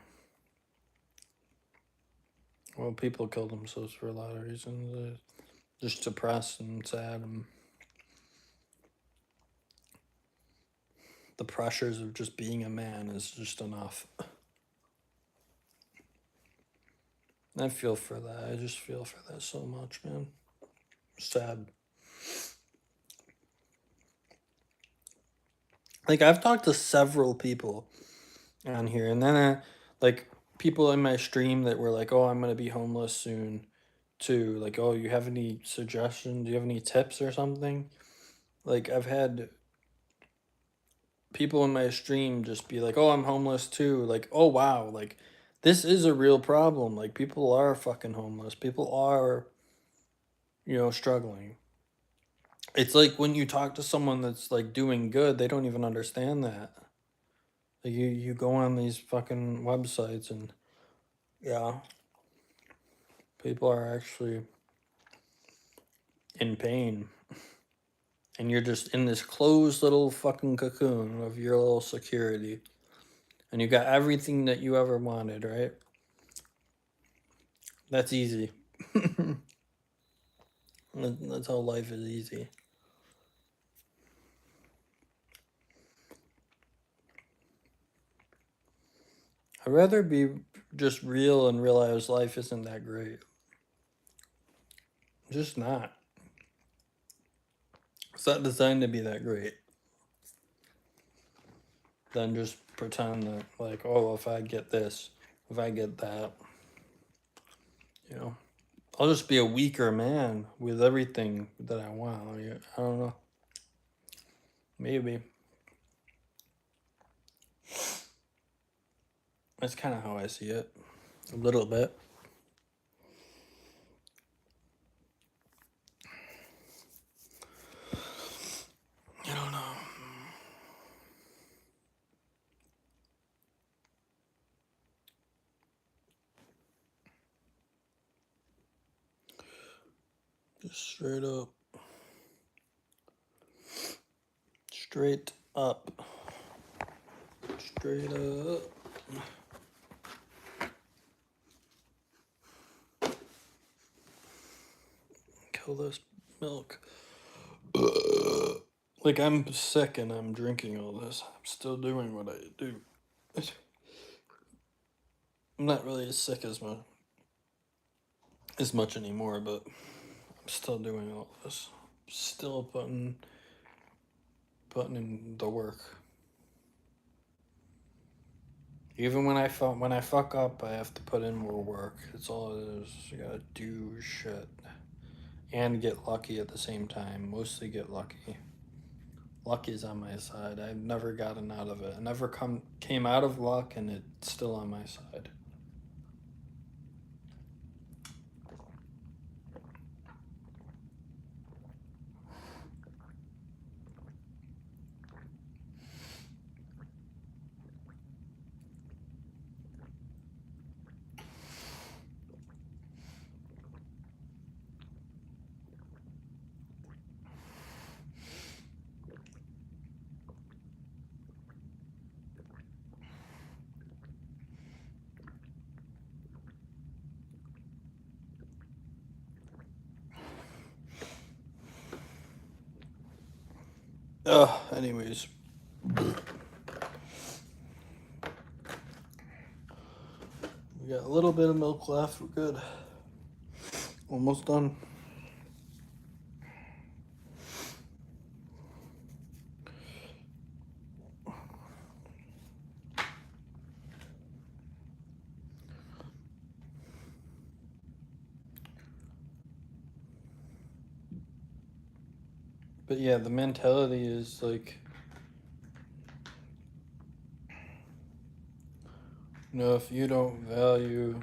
Well, people kill themselves for a lot of reasons. They're just depressed and sad, and the pressures of just being a man is just enough. I feel for that. I just feel for that so much, man. Sad. Like, I've talked to several people on here, and then like people in my stream that were like, oh, I'm gonna be homeless soon too. Like, oh, you have any suggestions? Do you have any tips or something? Like, I've had people in my stream just be like, oh, I'm homeless too. Like, oh wow, like this is a real problem. Like, people are fucking homeless. People are, you know, struggling. It's like when you talk to someone that's like doing good, they don't even understand that. Like, you go on these fucking websites and yeah, people are actually in pain. And you're just in this closed little fucking cocoon of your little security. And you got everything that you ever wanted, right? That's easy. That's how life is easy. I'd rather be just real and realize life isn't that great. Just not. It's not designed to be that great. Then just pretend that, like, oh, if I get this, if I get that, you know, I'll just be a weaker man with everything that I want. I don't know. Maybe. That's kind of how I see it. A little bit. I don't know. Just straight up. Straight up. Straight up. Kill this milk. Like, I'm sick and I'm drinking all this. I'm still doing what I do. I'm not really as sick as much anymore, but I'm still doing all this. Still putting in the work. Even when I fuck up, I have to put in more work. That's all it is. You gotta do shit. And get lucky at the same time. Mostly get lucky. Lucky's on my side. I've never gotten out of it. I never came out of luck, and it's still on my side. Anyways. We got a little bit of milk left. We're good. Almost done. But yeah, the mentality is like, you know, if you don't value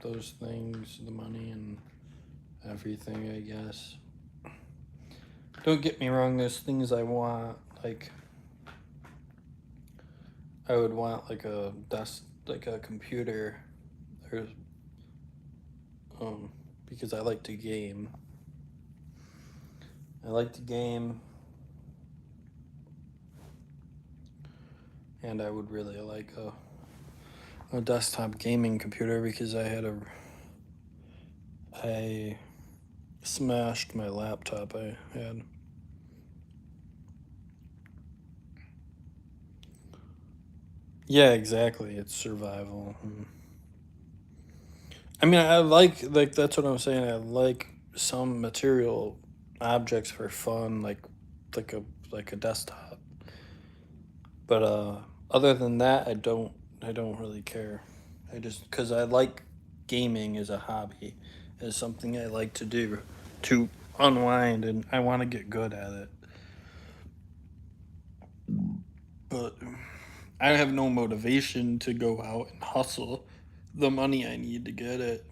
those things, the money and everything, I guess. Don't get me wrong, there's things I want, like, I would want like a computer, or, because I like to game. And I would really like a desktop gaming computer, because I smashed my laptop I had. Yeah, exactly. It's survival. I mean, I like that's what I'm saying. I like some material objects for fun, like a desktop. But other than that, I don't really care. I just, because I like gaming as a hobby, as something I like to do to unwind, and I want to get good at it. But I have no motivation to go out and hustle the money I need to get it.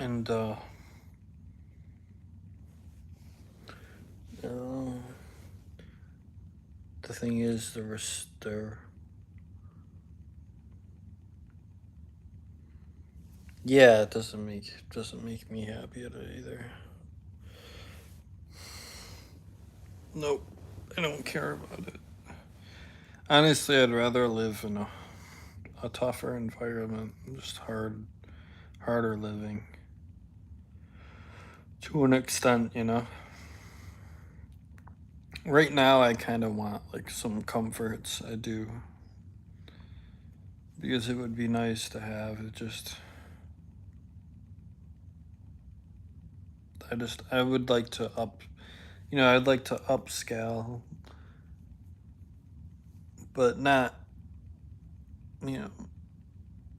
And the thing is, yeah, it doesn't make me happy at it either. Nope, I don't care about it. Honestly, I'd rather live in a tougher environment, just harder living. To an extent, you know. Right now, I kind of want like some comforts. I do. Because it would be nice to have. I would like to I'd like to upscale, but not,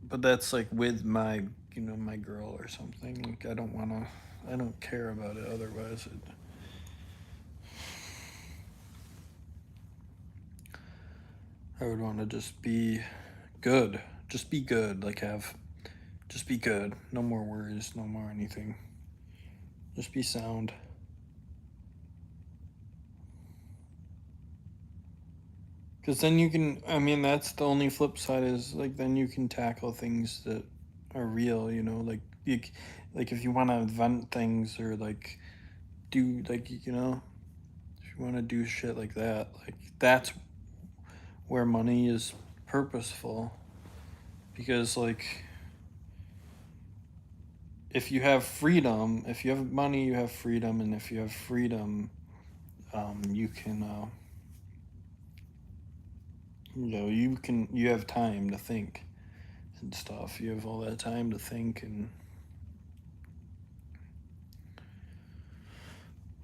but that's like with my, my girl or something. Like, I don't care about it otherwise. I would want to just be good. Just be good. Just be good. No more worries, no more anything. Just be sound. Because then you can, that's the only flip side is, like, then you can tackle things that are real, like, if you want to invent things or, like, do, like, if you want to do shit like that, like, that's where money is purposeful. Because, like, if you have freedom, if you have money, you have freedom, and if you have freedom, you can, you have time to think and stuff. You have all that time to think, and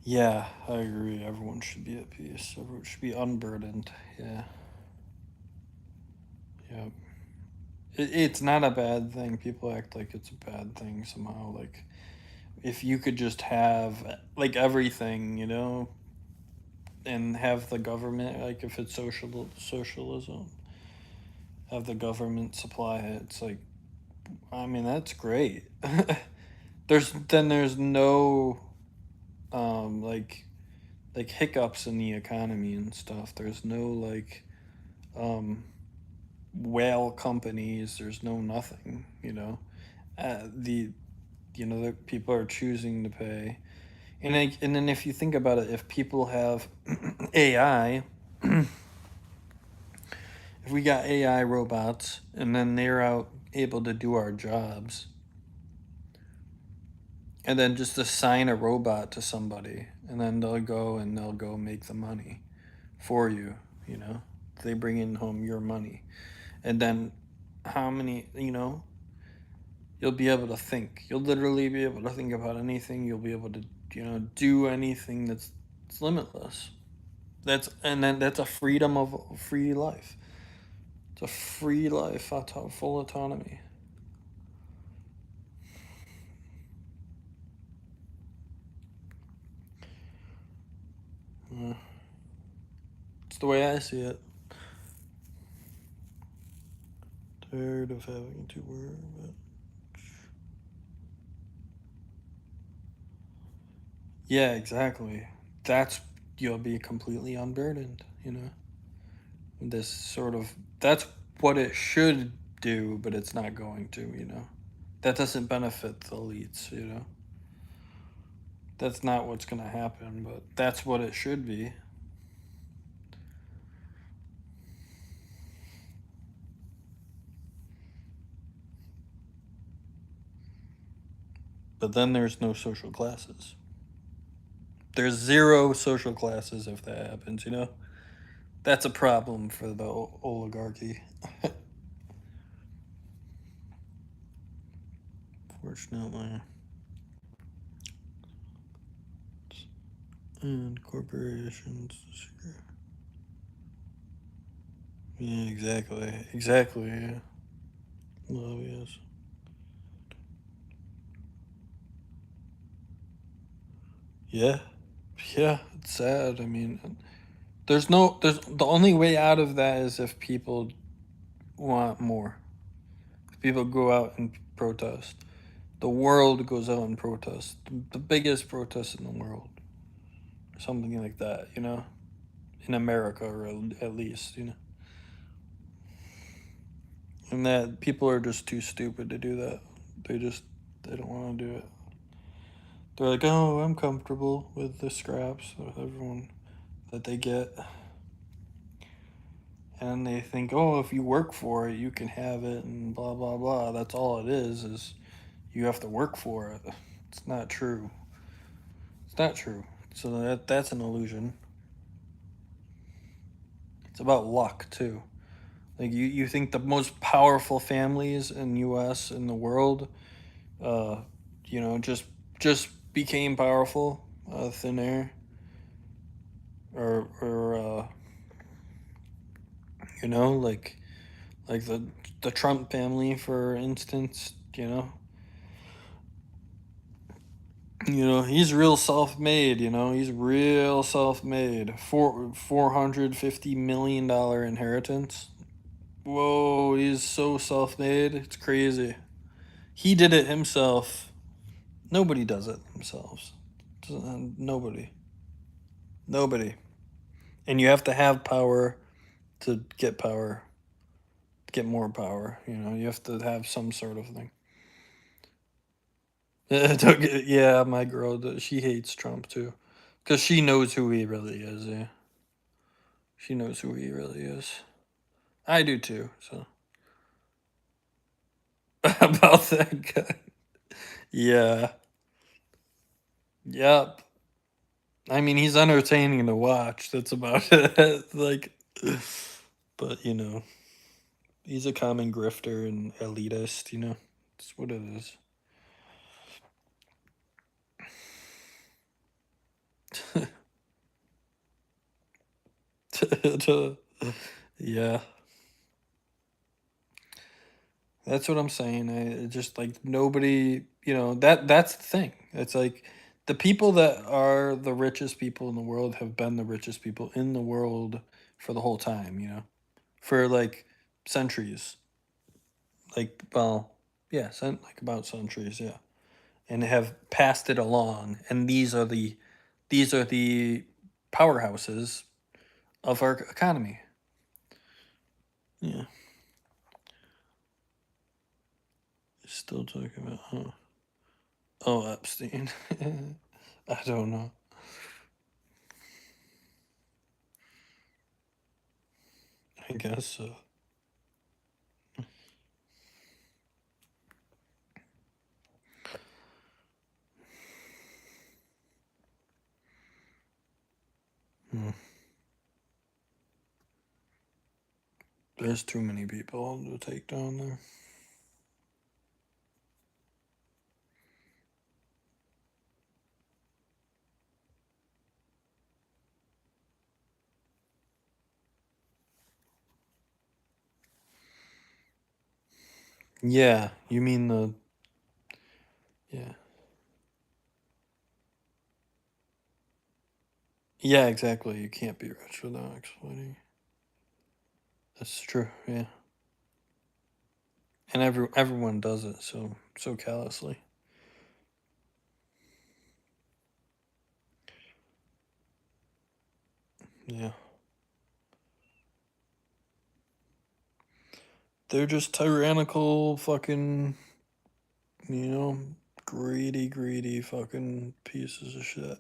yeah, I agree. Everyone should be at peace. Everyone should be unburdened. Yeah. Yep. It's not a bad thing. People act like it's a bad thing somehow. Like, if you could just have, like, everything, and have the government, like, if it's socialism, have the government supply it. It's like, that's great. there's no, like hiccups in the economy and stuff. There's no, like, whale companies. There's no nothing, the people are choosing to pay. And then if you think about it, if people have AI, if we got AI robots and then they're out able to do our jobs, and then just assign a robot to somebody, and then they'll go make the money for you, they bring in home your money. And then how many, you'll be able to think. You'll literally be able to think about anything. You'll be able to, do anything that's limitless. That's a freedom of free life. It's a free life, full autonomy. It's the way I see it. Tired of having to worry about. Yeah, exactly. You'll be completely unburdened, This sort of, that's what it should do, but it's not going to, That doesn't benefit the elites, That's not what's going to happen, but that's what it should be. But then there's no social classes. There's zero social classes if that happens, That's a problem for the oligarchy. Fortunately. And corporations. Yeah, exactly, yeah. Lobbyists. Yeah, it's sad. There's the only way out of that is if people want more. If people go out and protest. The world goes out and protests. The biggest protest in the world. Something like that, In America, or at least, And that people are just too stupid to do that. They don't want to do it. They're like, oh, I'm comfortable with the scraps of everyone that they get. and they think, oh, if you work for it, you can have it, and blah blah blah. That's all it is you have to work for it. It's not true. It's not true. So that's an illusion. It's about luck too. Like you think the most powerful families in U.S. in the world, just became powerful out of thin air, or like the Trump family, for instance. He's real self-made. He's real self-made. $450 million inheritance. Whoa, he's so self-made. It's crazy. He did it himself. Nobody does it themselves. Nobody. And you have to have power to get power. Get more power. You have to have some sort of thing. Yeah, my girl, she hates Trump too, because she knows who he really is. Yeah, she knows who he really is. I do too. So about that guy. Yeah. Yep. I mean, he's entertaining to watch. That's about it. Like, but he's a common grifter and elitist. That's what it is. Yeah. That's what I'm saying. I just like nobody, that's the thing. It's like the people that are the richest people in the world have been the richest people in the world for the whole time, for like centuries. Like, well, yeah, like about centuries, yeah. And have passed it along. And these are the powerhouses of our economy. Yeah. Still talking about, huh? Oh, Epstein. I don't know. I guess so. Hmm. There's too many people to take down there. Yeah, you mean yeah. Yeah, exactly. You can't be rich without exploiting. That's true, yeah. And everyone does it so callously. Yeah. They're just tyrannical fucking, greedy fucking pieces of shit.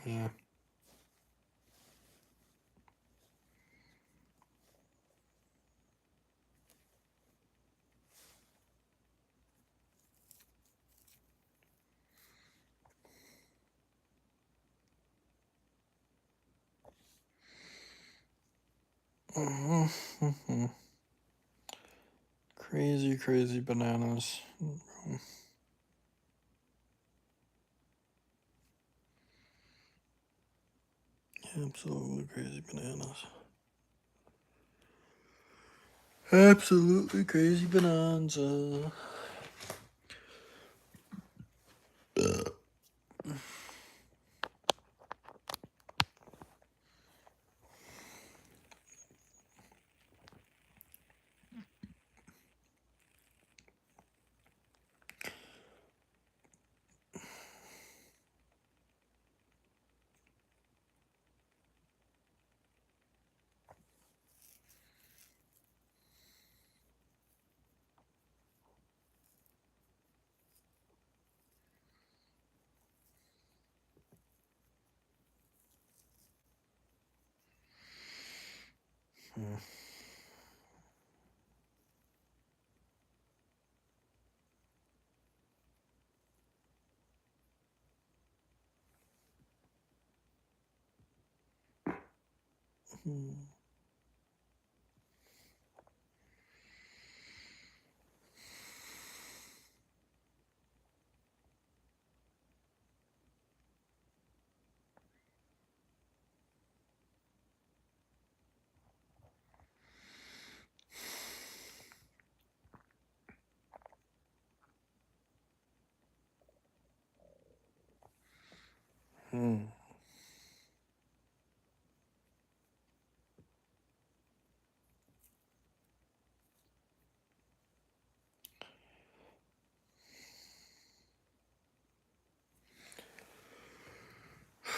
Yeah. Crazy bananas. Absolutely crazy bananas. Absolutely crazy bonanza.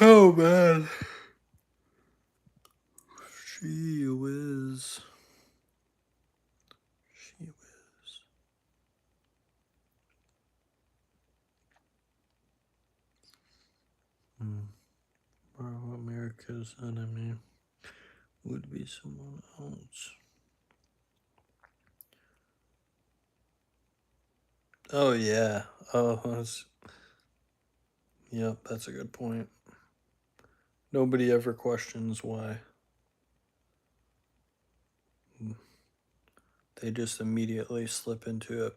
Oh man. She whiz. She whiz. Bro, America's enemy would be someone else. Oh yeah. Yep, that's a good point. Nobody ever questions why. They just immediately slip into a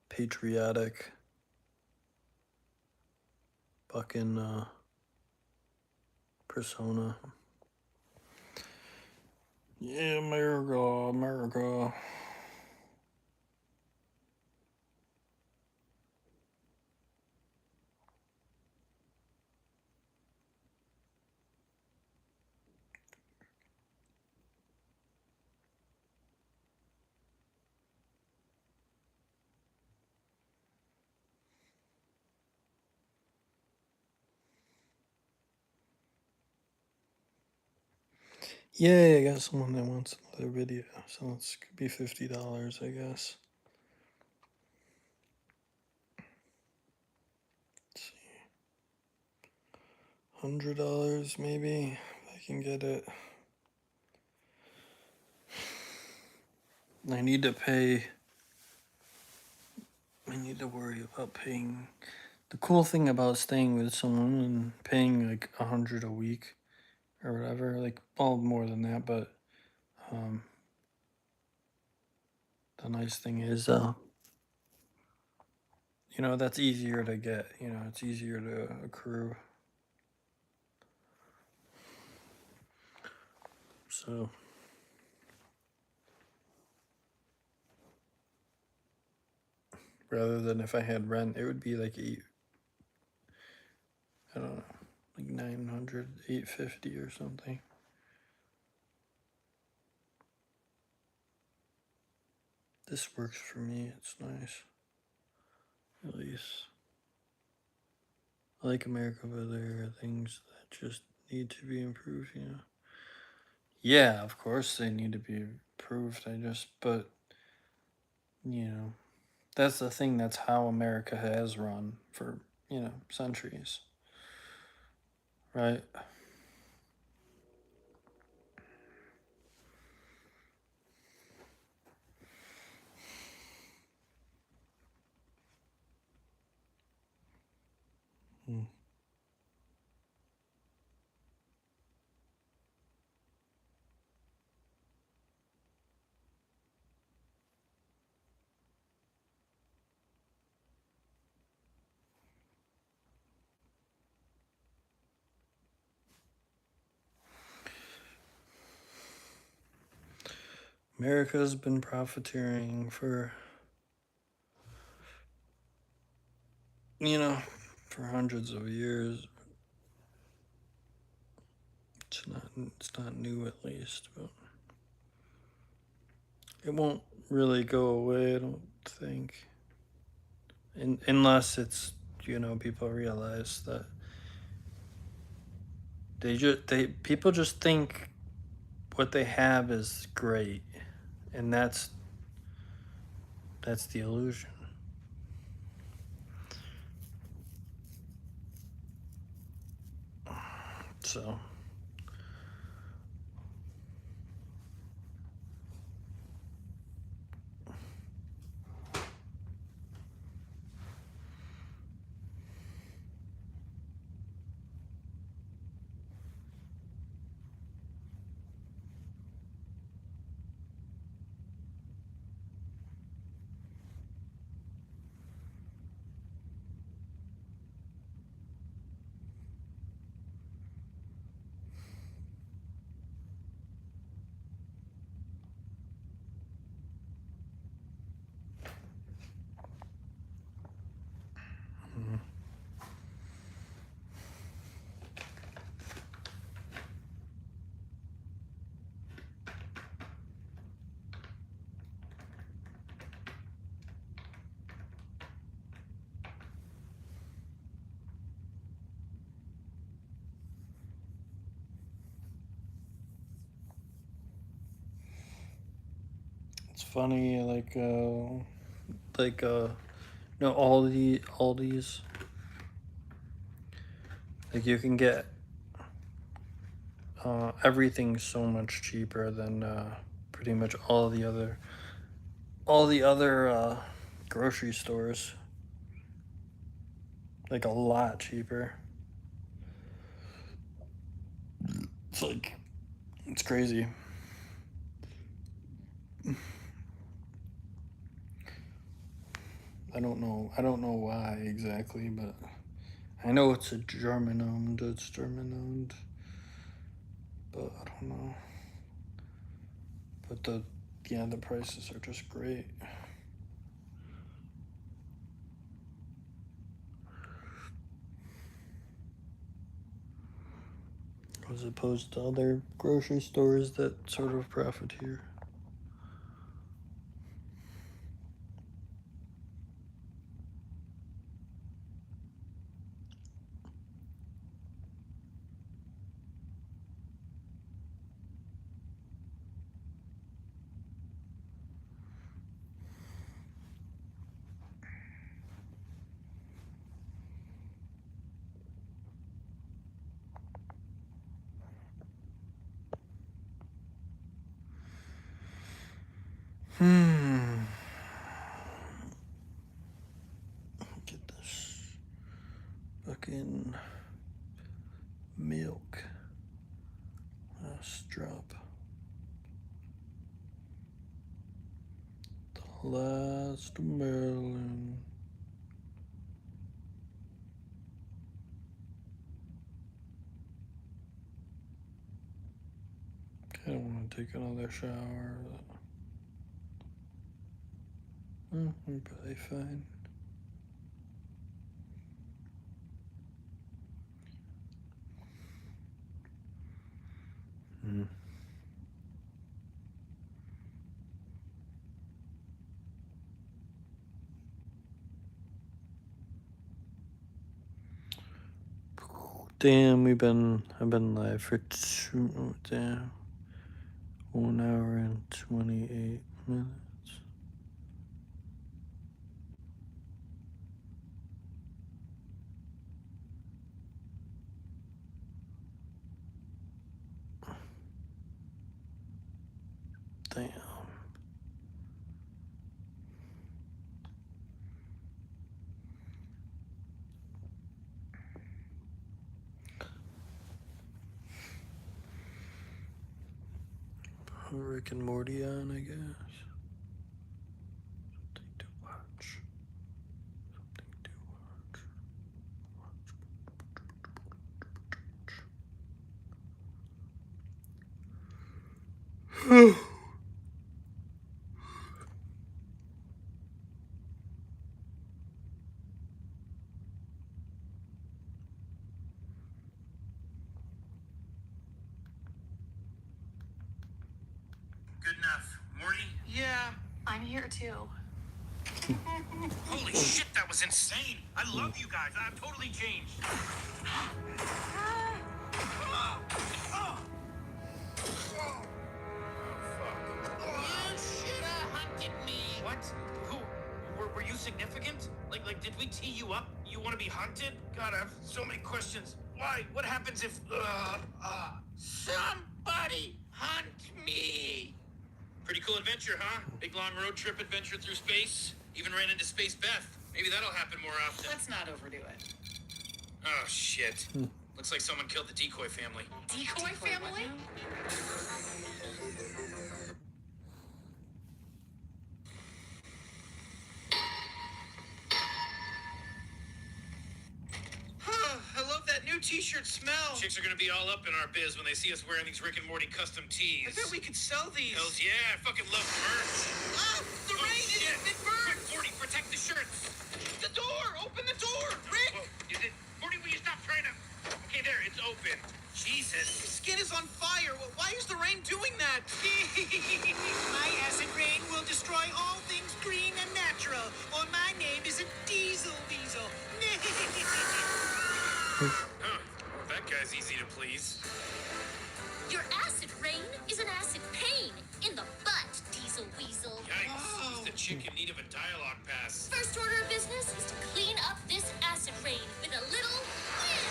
patriotic fucking persona. Yeah, America, America. Yay, I got someone that wants another video. So it's could be $50, I guess. Let's see. $100 maybe, if I can get it. I need to worry about paying. The cool thing about staying with someone and paying like $100 a week or whatever, like all more than that, but the nice thing is that's easier to get, it's easier to accrue. So rather than if I had rent, it would be like I don't know, like 900, 850 or something. This works for me. It's nice. At least. I like America, but there are things that just need to be improved, Yeah, of course they need to be improved. But, that's the thing. That's how America has run for, centuries. Right? America's been profiteering for, for hundreds of years. It's not new, at least, but it won't really go away, I don't think. Unless it's, people realize that people just think what they have is great, and that's the illusion. So It's funny, like Aldi's. Like you can get everything so much cheaper than pretty much all the other grocery stores. Like a lot cheaper. It's crazy. I don't know why exactly, but I know it's German owned, but I don't know. But the prices are just great. As opposed to other grocery stores that sort of profiteer. Get this fucking milk. Last drop. The last melon. I don't want to take another shower. I'm probably fine. Damn, I've been live for 1 hour and 28 minutes. Damn. Put Rick and Morty on, I guess. Something to watch. Good enough. Morty? Yeah, I'm here too. Holy shit, that was insane. I love you guys. I've totally changed. You should have hunted me. What? Who? Were you significant? Like, did we tee you up? You want to be hunted? God, I have so many questions. Why? What happens if, Somebody hunt me. Pretty cool adventure, huh? Big long road trip adventure through space. Even ran into Space Beth. Maybe that'll happen more often. Let's not overdo it. Oh, shit. Looks like someone killed the Decoy family. Decoy family? I love that new t-shirt smell. Chicks are gonna be all up in our biz when they see us wearing these Rick and Morty custom tees. I bet we could sell these. Hells yeah, I fucking love merch. Ah, the rain is it burns. Quick, Morty, protect the shirts. The door, open the door. Rick. Whoa, you did. Morty, will you stop trying to? Okay, there, it's open. Jesus. His skin is on fire. Why is the rain doing that? My acid rain will destroy all things green and natural, or my name is a diesel weasel. Huh. That guy's easy to please. Your acid rain is an acid pain in the butt, diesel weasel. Yikes, he's the chick in need of a dialogue pass. First order of business is to clean up this acid rain with a little wind.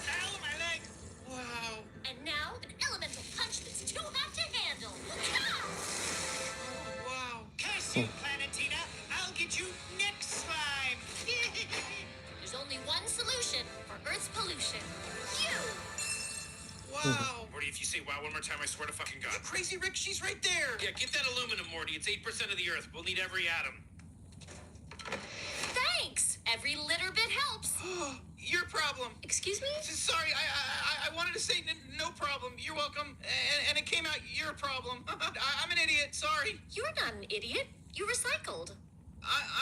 Ow, my leg. Wow. And now, an elemental punch that's too hot to handle. Wow. Curse you, Planetina. I'll get you next time. There's only one solution for Earth's pollution. You! Wow. Morty, if you say wow one more time, I swear to fucking God. You crazy, Rick? She's right there. Yeah, get that aluminum, Morty. It's 8% of the Earth. We'll need every atom. Thanks! Every litter bit helps. Your problem. Excuse me? Sorry, I wanted to say no problem. You're welcome. And it came out your problem. I'm an idiot. Sorry. You're not an idiot. You recycled.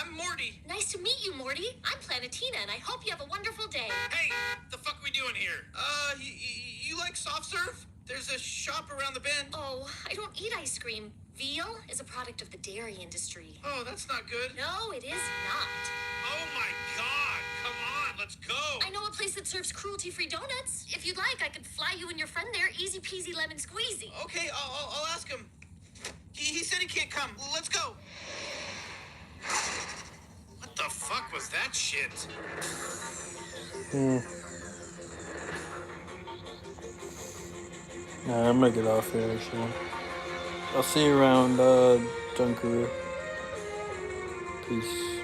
I'm Morty. Nice to meet you, Morty. I'm Planetina, and I hope you have a wonderful day. Hey, the fuck we doing here? You like soft serve? There's a shop around the bend. Oh, I don't eat ice cream. Veal is a product of the dairy industry. Oh, that's not good. No, it is not. Oh my God! Come on, let's go. I know a place that serves cruelty-free donuts. If you'd like, I could fly you and your friend there. Easy peasy lemon squeezy. Okay, I'll ask him. He said he can't come. Let's go. What the fuck was that shit? Nah, I'm gonna get off here actually. I'll see you around Dunkaroo. Peace.